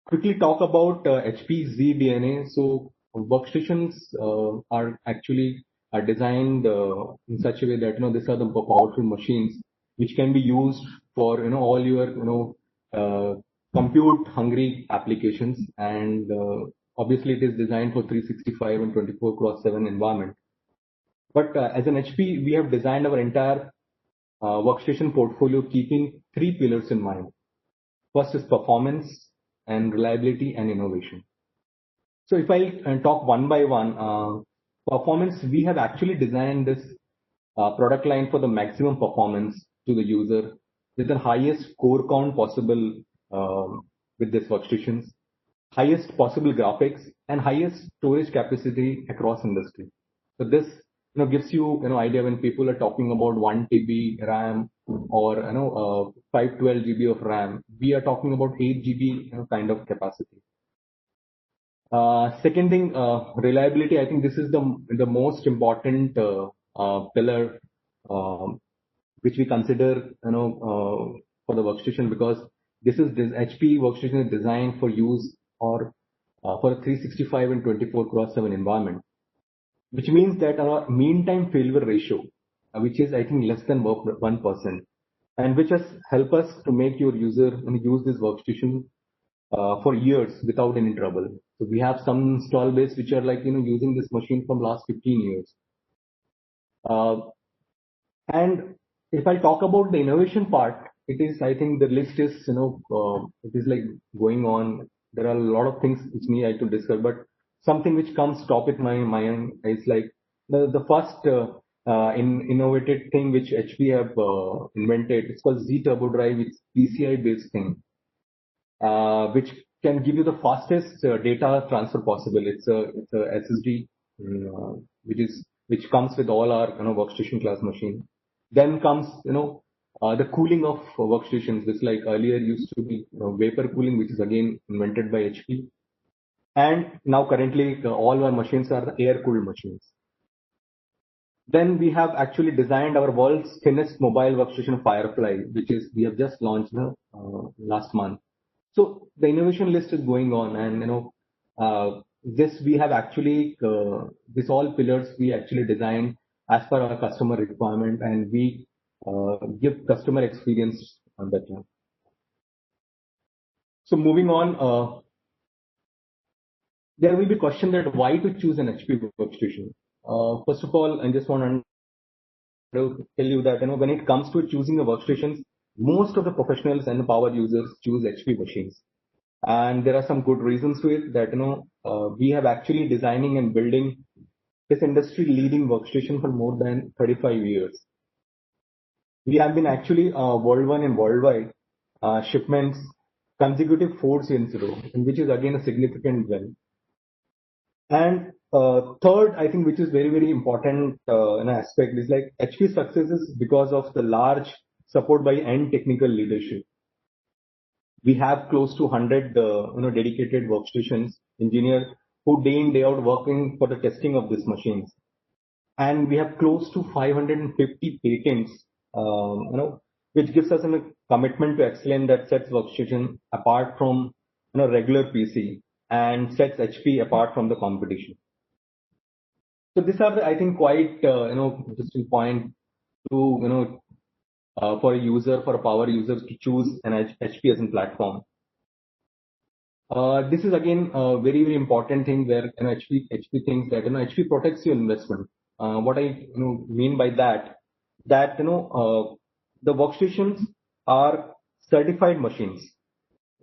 quickly talk about HP ZDNA. So workstations are actually designed in such a way that these are the powerful machines which can be used for all your compute hungry applications, and obviously it is designed for 365 and 24/7 environment. But as an HP, we have designed our entire workstation portfolio keeping three pillars in mind. First is performance and reliability and innovation. So if I talk one by one, performance, we have actually designed this product line for the maximum performance to the user with the highest core count possible with this workstations, highest possible graphics, and highest storage capacity across industry. So this gives you idea when people are talking about 1 TB RAM or 512 GB of RAM, we are talking about 8 GB kind of capacity. Second thing, reliability. I think this is the most important pillar which we consider for the workstation, because this HP workstation is designed for use or for a 365 and 24/7 environment, which means that our mean time failure ratio, which is I think less than 1%, and which has helped us to make your user use this workstation for years without any trouble. So we have some install base which are like using this machine from last 15 years. And if I talk about the innovation part, it is, I think the list is it is like going on. There are a lot of things which me I to discuss, but something which comes top in my mind is like the first innovative thing which HP have invented. It's called Z Turbo Drive. It's PCI based thing, which can give you the fastest data transfer possible. It's a SSD, which comes with all our workstation class machine. Then comes the cooling of workstations, which like earlier used to be vapor cooling, which is again invented by HP. And now currently all our machines are the air cooled machines. Then we have actually designed our world's thinnest mobile workstation Firefly, which is we have just launched last month. So the innovation list is going on, and this we have actually this all pillars we actually designed as per our customer requirement, and we give customer experience on that one. So moving on, there will be a question that why to choose an HP workstation. First of all, I just want to tell you that when it comes to choosing a workstations, most of the professionals and the power users choose HP machines, and there are some good reasons to it. That we have actually designing and building this industry leading workstation for more than 35 years. We have been actually world one and worldwide shipments consecutive 4 years in a row, which is again a significant win. And third, I think, which is very, very important an aspect is like HP success is because of the large support by end technical leadership. We have close to 100 dedicated workstations engineers who day in day out working for the testing of these machines, and we have close to 550 patents, which gives us a commitment to excellence that sets workstation apart from regular PC and sets HP apart from the competition. So these are the, I think, quite interesting point to for a user, for a power user to choose an HP as a platform. This is again a very, very important thing where HP thinks that HP protects your investment. What I mean by that the workstations are certified machines,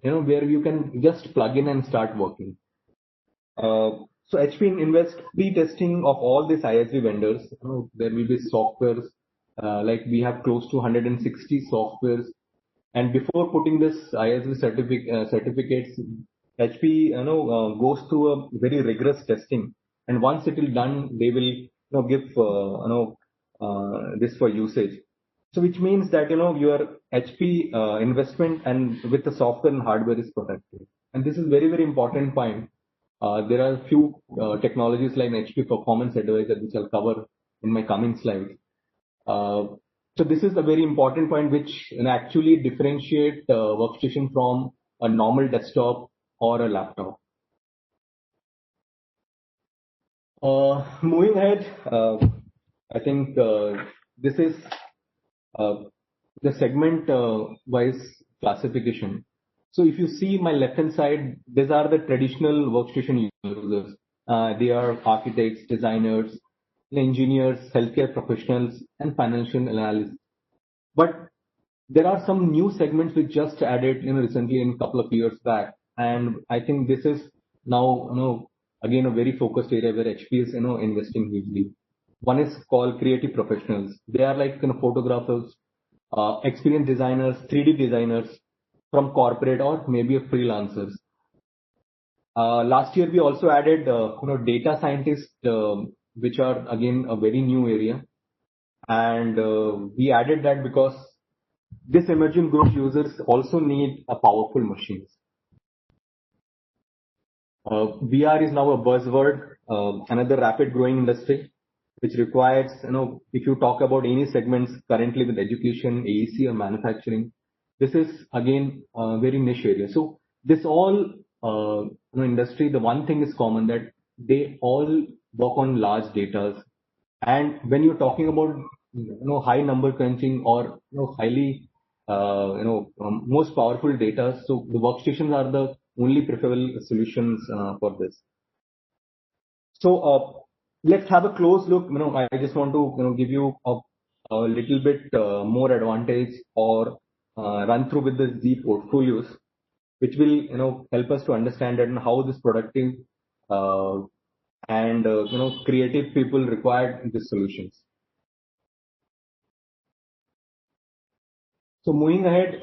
where you can just plug in and start working. So HP invests pre-testing of all these ISV vendors. There will be softwares Like we have close to 160 softwares, and before putting this ISV certificates, HP goes through a very rigorous testing, and once it is done, they will give this for usage. So which means that your HP investment and with the software and hardware is protected, and this is very important point. There are a few technologies like HP Performance Advisor, which I'll cover in my coming slides. Uh, so this is a very important point which actually differentiate workstation from a normal desktop or a laptop. Moving ahead, I think this is the segment wise classification. So if you see my left hand side, these are the traditional workstation users. They are architects, designers, engineers, healthcare professionals, and financial analysts. But there are some new segments which just added, recently in a couple of years back, and I think this is now, again a very focused area where HP is, investing hugely. One is called creative professionals. They are like photographers, experienced designers, 3D designers from corporate or maybe freelancers. Last year we also added, data scientists, which are again a very new area, and we added that because this emerging group users also need a powerful machines. VR is now a buzzword, another rapid growing industry, which requires, if you talk about any segments currently with education, AEC or manufacturing, this is again a very niche area. So this all, industry, the one thing is common, that they all work on large data. And when you're talking about, high number crunching or, highly, most powerful data, so the workstations are the only preferable solutions for this. So let's have a close look. I just want to give you a little bit more advantage or run through with the Z portfolios, which will help us to understand and how this productive uh, and creative people required these solutions. So moving ahead,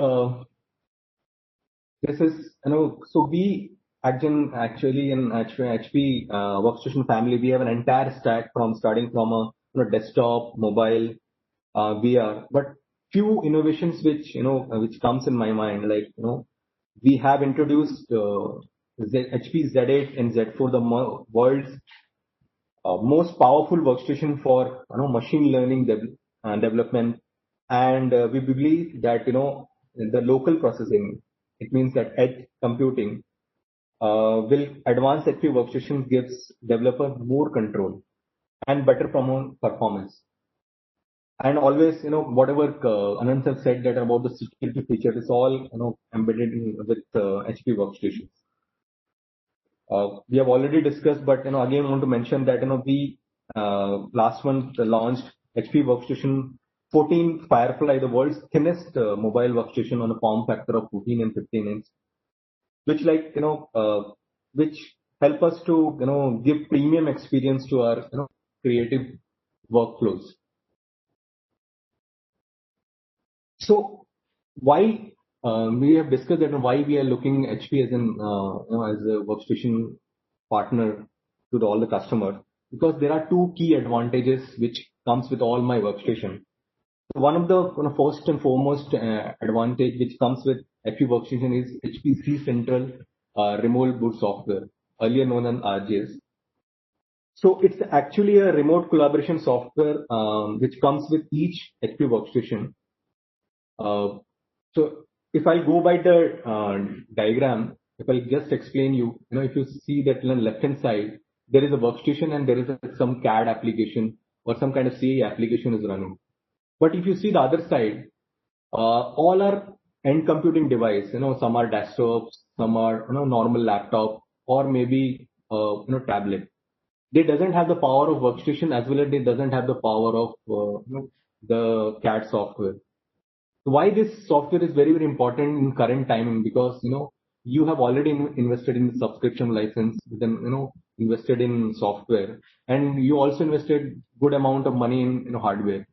this is, so we actually in HP workstation family, we have an entire stack from starting from a desktop, mobile, VR, but few innovations which, which comes in my mind, like, we have introduced HP Z8 and Z4, the world's most powerful workstation for, machine learning development. And we believe that, the local processing, it means that edge computing, will advance HP workstation gives developer more control and better performance. And always, whatever Anand have said that about the security feature is all, embedded with HP workstations. We have already discussed, but again, I want to mention that we last month launched HP Workstation 14 Firefly, the world's thinnest mobile workstation on a form factor of 14 and 15 inch, which which help us to give premium experience to our creative workflows. So why we have discussed that why we are looking HP as an as a workstation partner to all the customers, because there are two key advantages which comes with all my workstation. One of the first and foremost advantage which comes with HP workstation is HPC Central Remote Boot Software, earlier known as RJS. So it's actually a remote collaboration software which comes with each HP workstation. So if I go by the diagram, if I just explain you, if you see that on the left hand side, there is a workstation and there is some CAD application or some kind of CA application is running. But if you see the other side, all are end computing device. Some are desktops, some are normal laptop, or maybe tablet. They doesn't have the power of workstation as well as they doesn't have the power of the CAD software. Why this software is very important in current timing, because you have already invested in the subscription license, then invested in software, and you also invested good amount of money in hardware.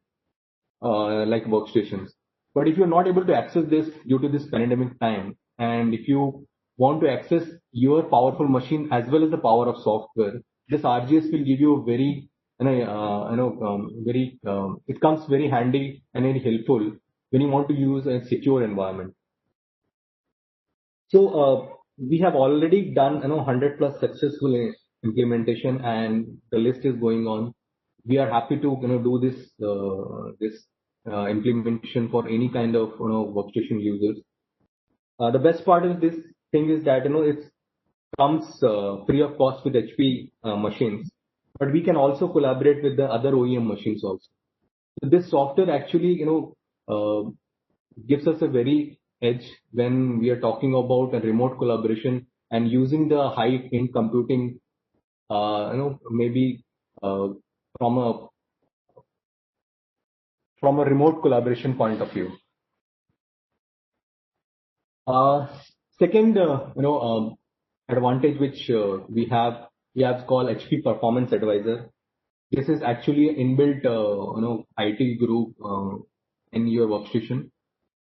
like workstations. But if you're not able to access this due to this pandemic time, and if you want to access your powerful machine as well as the power of software, this RGS will give you a very, it comes very handy and very helpful when you want to use a secure environment. So we have already done 100 plus successful implementation, and the list is going on. We are happy to do this implementation for any kind of workstation users. The best part of this thing is that it comes free of cost with HP machines, but we can also collaborate with the other OEM machines also. So this software actually uh, gives us a very edge when we are talking about a remote collaboration and using the high-end computing, maybe uh, from a remote collaboration point of view. Uh, Second, advantage which we have called HP Performance Advisor. This is actually an inbuilt, IT group in your workstation.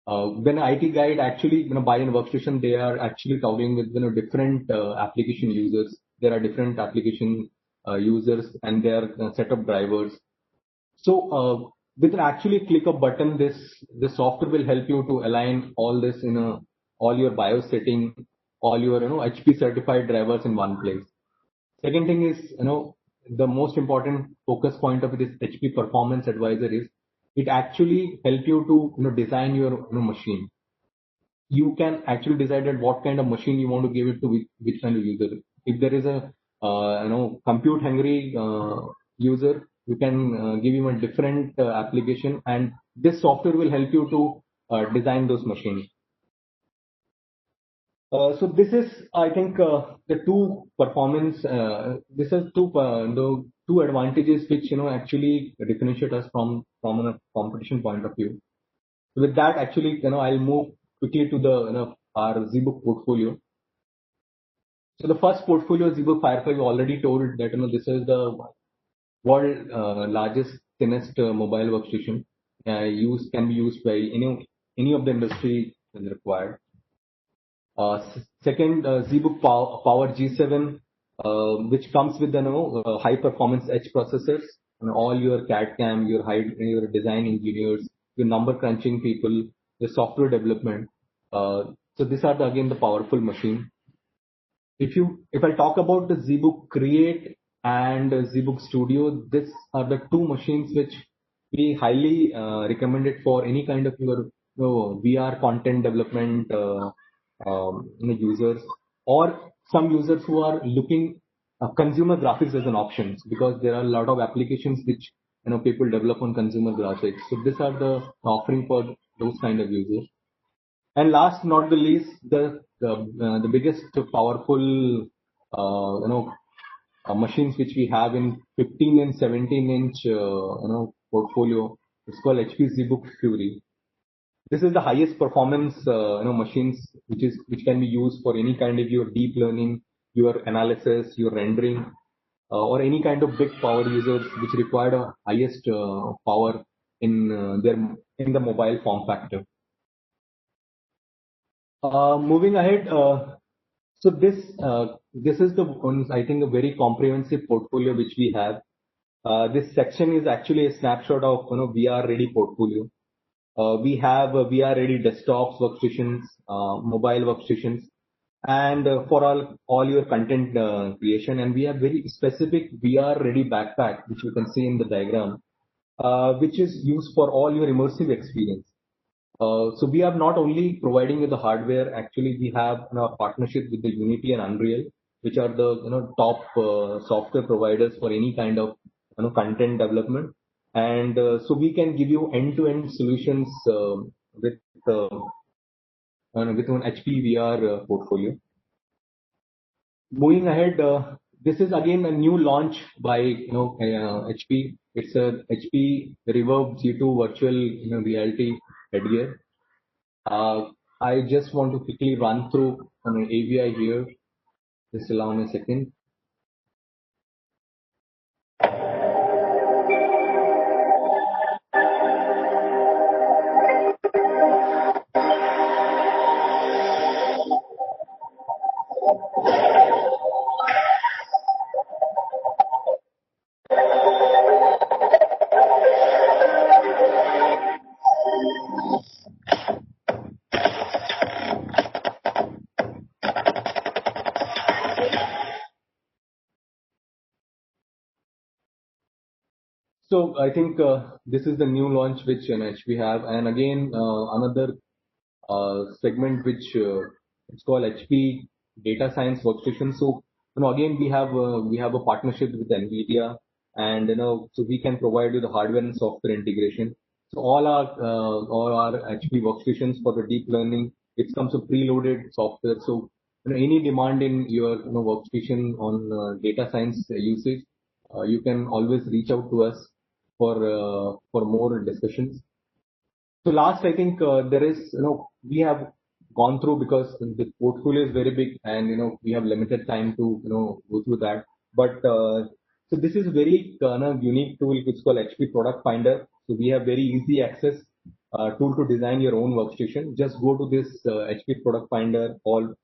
When IT guide actually buy a workstation, they are actually talking with different application users. There are different application users and their set of drivers. So with actually click a button, this software will help you to align all this in all your BIOS setting, all your HP certified drivers in one place. Second thing is the most important focus point of this HP Performance Advisor is it actually help you to design your machine. You can actually decide at what kind of machine you want to give it to which kind of user. If there is a compute hungry user, you can give him a different application, and this software will help you to design those machines. So this is, I think, the two performance. This is the two advantages which actually differentiate us from a competition point of view. With that, actually, I'll move quickly to the our ZBook portfolio. So the first portfolio, ZBook Firefly, we already told that this is the world largest thinnest mobile workstation. Can be used by any of the industry is required. Second, ZBook Power G7, which comes with high performance edge processors. All your CAD CAM, your design engineers, your number crunching people, your software development. So these are again the powerful machine. If I talk about the ZBook Create and ZBook Studio, these are the two machines which we highly recommend it for any kind of your VR content development users, or some users who are looking consumer graphics as an option, because there are a lot of applications which people develop on consumer graphics. So these are the offering for those kind of users. And last not the least, the biggest powerful machines which we have in 15 and 17 inch portfolio. It's called HP ZBook Fury. This is the highest performance machines which can be used for any kind of your deep learning, your analysis, your rendering, or any kind of big power users which require a highest power in the mobile form factor. Moving ahead, so this is the one, I think, a very comprehensive portfolio which we have. This section is actually a snapshot of VR ready portfolio. We have VR ready desktops, workstations, mobile workstations, and for all your content creation. And we have very specific VR ready backpack, which you can see in the diagram, which is used for all your immersive experience. So we are not only providing you the hardware. Actually, we have a partnership with the Unity and Unreal, which are the top software providers for any kind of content development. And so we can give you end-to-end solutions with with an HP VR portfolio. Moving ahead, this is again a new launch by HP. It's a HP Reverb G2 virtual reality headgear. I just want to quickly run through an AVI here. Just allow me a second. So I think this is the new launch which HP have, and again another segment which it's called HP Data Science Workstation. So again we have a partnership with NVIDIA, and so we can provide you the hardware and software integration. So all our HP workstations for the deep learning, it comes with preloaded software. So any demand in your workstation on data science usage, you can always reach out to us for more discussions. So last, I think there is, we have gone through, because the portfolio is very big and, we have limited time to, go through that. But so this is a very unique tool which is called HP Product Finder. So we have very easy access tool to design your own workstation. Just go to this HP Product Finder or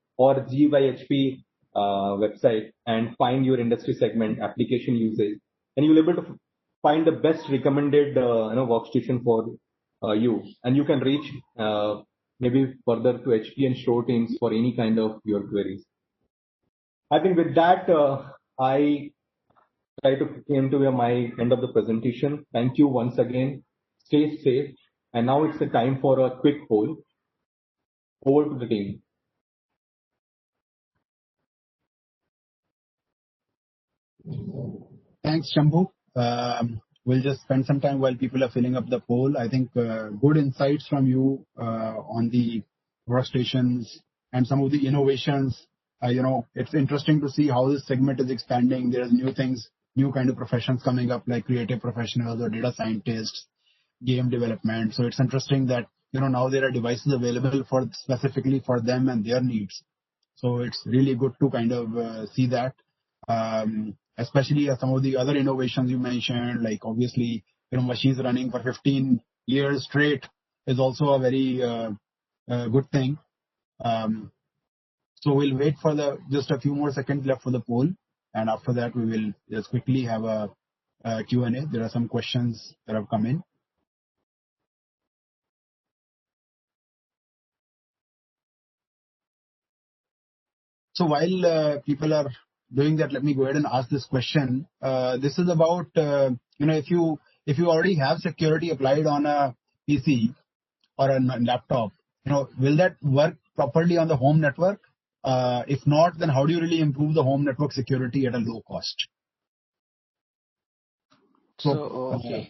G by HP website and find your industry segment application usage, and you'll be able to find the best recommended workstation for you, and you can reach maybe further to HP and show teams for any kind of your queries. I think with that, I try to came to my end of the presentation. Thank you once again. Stay safe. And now it's the time for a quick poll. Over to the team. Thanks, Shambhu. We'll just spend some time while people are filling up the poll. I think good insights from you on the workstations and some of the innovations. It's interesting to see how this segment is expanding. There's new things, new kind of professions coming up, like creative professionals or data scientists, game development. So it's interesting that now there are devices available specifically for them and their needs. So it's really good to kind of see that. Especially some of the other innovations you mentioned, like obviously, machines running for 15 years straight is also a very good thing. So we'll wait for just a few more seconds left for the poll, and after that we will just quickly have a Q&A. There are some questions that have come in. So while people are doing that, let me go ahead and ask this question. This is about, if you already have security applied on a PC or a laptop, will that work properly on the home network? If not, then how do you really improve the home network security at a low cost? So okay.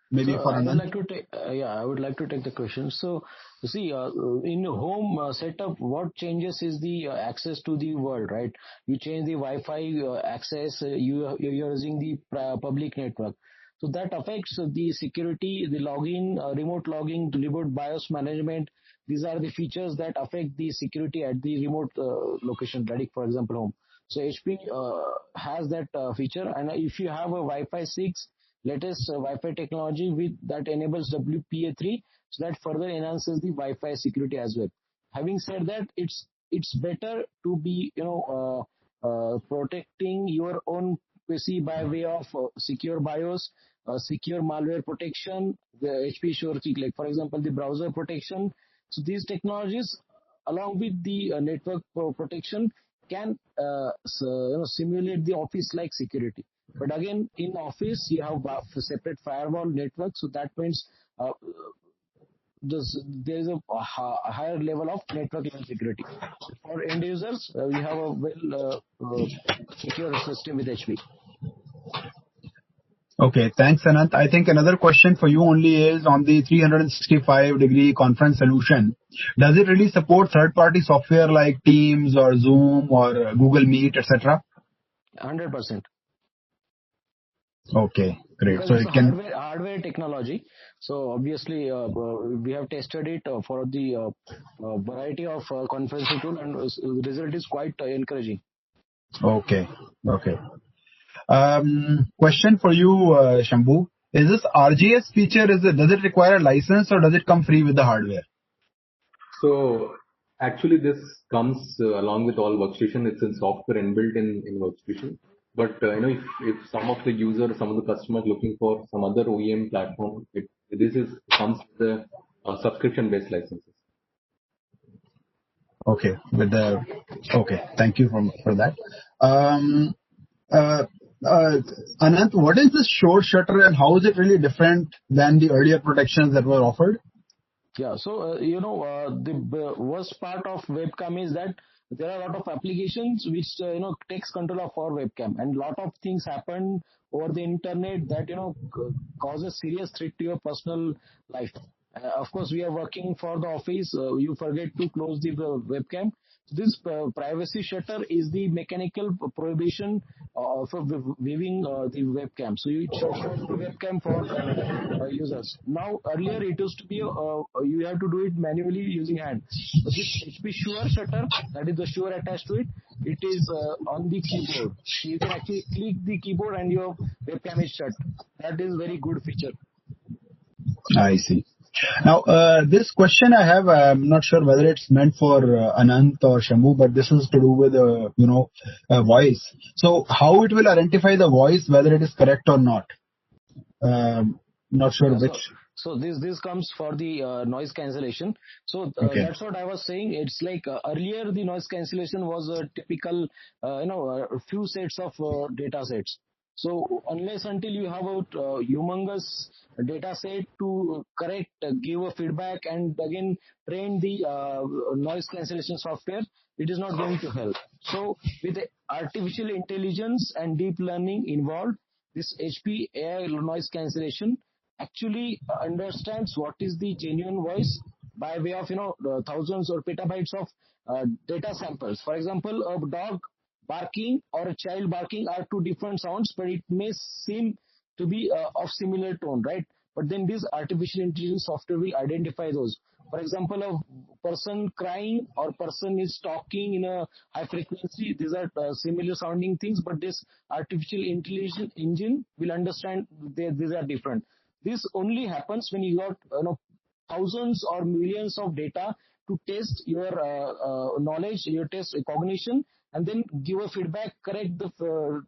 Maybe so for I would Anand. like to take, I would like to take the question. So, you see, in your home setup, what changes is the access to the world, right? You change the Wi-Fi access, you're using the public network. So that affects the security, the login, remote logging, remote BIOS management. These are the features that affect the security at the remote location, like for example, home. So HP has that feature, and if you have a Wi-Fi 6, latest Wi-Fi technology with that enables WPA3, so that further enhances the Wi-Fi security as well. Having said that, it's better to be protecting your own PC by way of secure BIOS, secure malware protection, the HP SureKey, like for example the browser protection. So these technologies, along with the network protection, can simulate the office-like security. But again, in office, you have a separate firewall network, so that means there is a higher level of network level security. For end users, we have a well secure system with HP. Okay, thanks, Anant. I think another question for you only is on the 365-degree conference solution. Does it really support third-party software like Teams or Zoom or Google Meet, etc.? 100%. Okay, great. Because So it's it a can. hardware technology. So obviously, we have tested it for the variety of conferencing tool, and the result is quite encouraging. Okay. Question for you, Shambhu. Is this RGS feature, does it require a license or does it come free with the hardware? So Actually, this comes along with all workstation. It's a software inbuilt in workstation. But if some of the users, some of the customers looking for some other OEM platform, comes with the subscription based licenses. Okay. Okay. Thank you for that. Uh, Anant, what is this short shutter and how is it really different than the earlier protections that were offered? Yeah, so the worst part of webcam is that there are a lot of applications which takes control of our webcam, and lot of things happen over the internet that causes serious threat to your personal life. Of course, we are working for the office. You forget to close the webcam. This privacy shutter is the mechanical prohibition for viewing the webcam. So it shuts the webcam for users. Now, earlier it used to be you have to do it manually using hand. But this HP Sure shutter, that is the Sure attached to it, it is on the keyboard. So you can actually click the keyboard and your webcam is shut. That is very good feature. I see. Now, this question I have, I'm not sure whether it's meant for Anant or Shambhu, but this is to do with, voice. So how it will identify the voice, whether it is correct or not? Not sure Yeah, which. so this comes for the noise cancellation. So Okay. that's what I was saying. It's like earlier the noise cancellation was a typical, a few sets of data sets. So unless until you have a humongous data set to correct, give a feedback and again train the noise cancellation software, it is not going to help. So with the artificial intelligence and deep learning involved, this HP AI noise cancellation actually understands what is the genuine voice by way of thousands or petabytes of data samples. For example, a dog barking or a child barking are two different sounds, but it may seem to be of similar tone, right? But then this artificial intelligence software will identify those. For example, a person crying or person is talking in a high frequency. These are similar sounding things, but this artificial intelligence engine will understand these are different. This only happens when you got thousands or millions of data to test your knowledge, your test cognition, and then give a feedback, correct the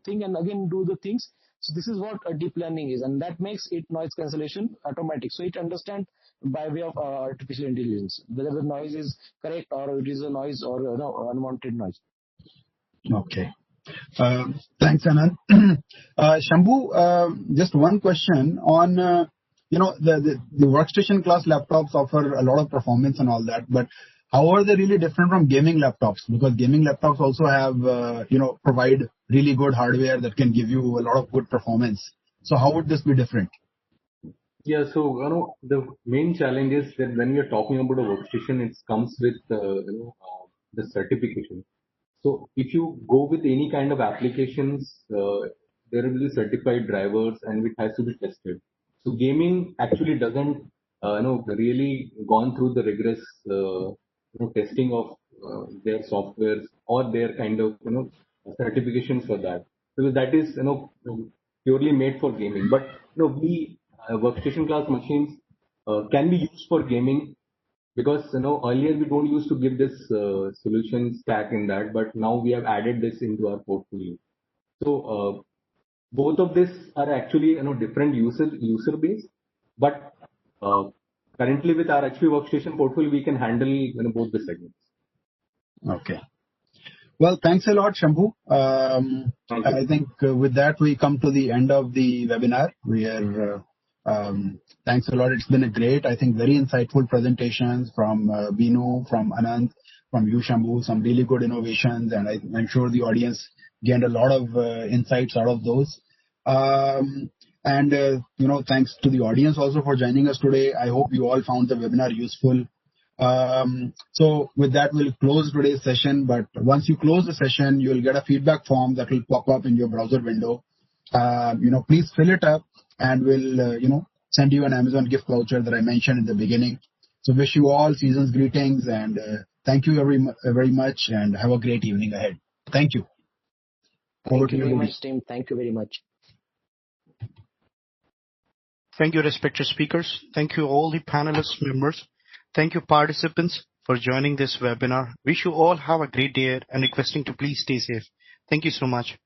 thing, and again do the things. So this is what deep learning is, and that makes it noise cancellation automatic. So it understands by way of artificial intelligence whether the noise is correct or it is a noise or unwanted noise. Okay. Thanks, Anand. Shambhu, just one question on, the workstation class laptops offer a lot of performance and all that, but how are they really different from gaming laptops? Because gaming laptops also have, provide really good hardware that can give you a lot of good performance. So how would this be different? Yeah, so the main challenge is that when we are talking about a workstation, it comes with the certification. So if you go with any kind of applications, there will be certified drivers and it has to be tested. So gaming actually doesn't, really gone through the rigorous, testing of their softwares or their kind of, certifications for that. Because that is, purely made for gaming. But, we workstation class machines can be used for gaming because earlier we don't used to give this solution stack in that, but now we have added this into our portfolio. So both of this are actually different user base, but currently with our HP workstation portfolio we can handle both the segments. Okay. Well, thanks a lot, Shambhu. Thank you. I think with that we come to the end of the webinar. Thanks a lot. It's been a great, I think, very insightful presentations from Binu, from Anand, from you, Shambhu, some really good innovations, and I'm sure the audience gained a lot of insights out of those. Thanks to the audience also for joining us today. I hope you all found the webinar useful. So with that, we'll close today's session, but once you close the session, you'll get a feedback form that will pop up in your browser window. Please fill it up and we'll, send you an Amazon gift voucher that I mentioned in the beginning. So wish you all season's greetings and thank you very much and have a great evening ahead. Thank you. Thank you very much, team. Thank you very much. Thank you, respected speakers. Thank you, all the panelists members. Thank you, participants, for joining this webinar. Wish you all have a great day and requesting to please stay safe. Thank you so much.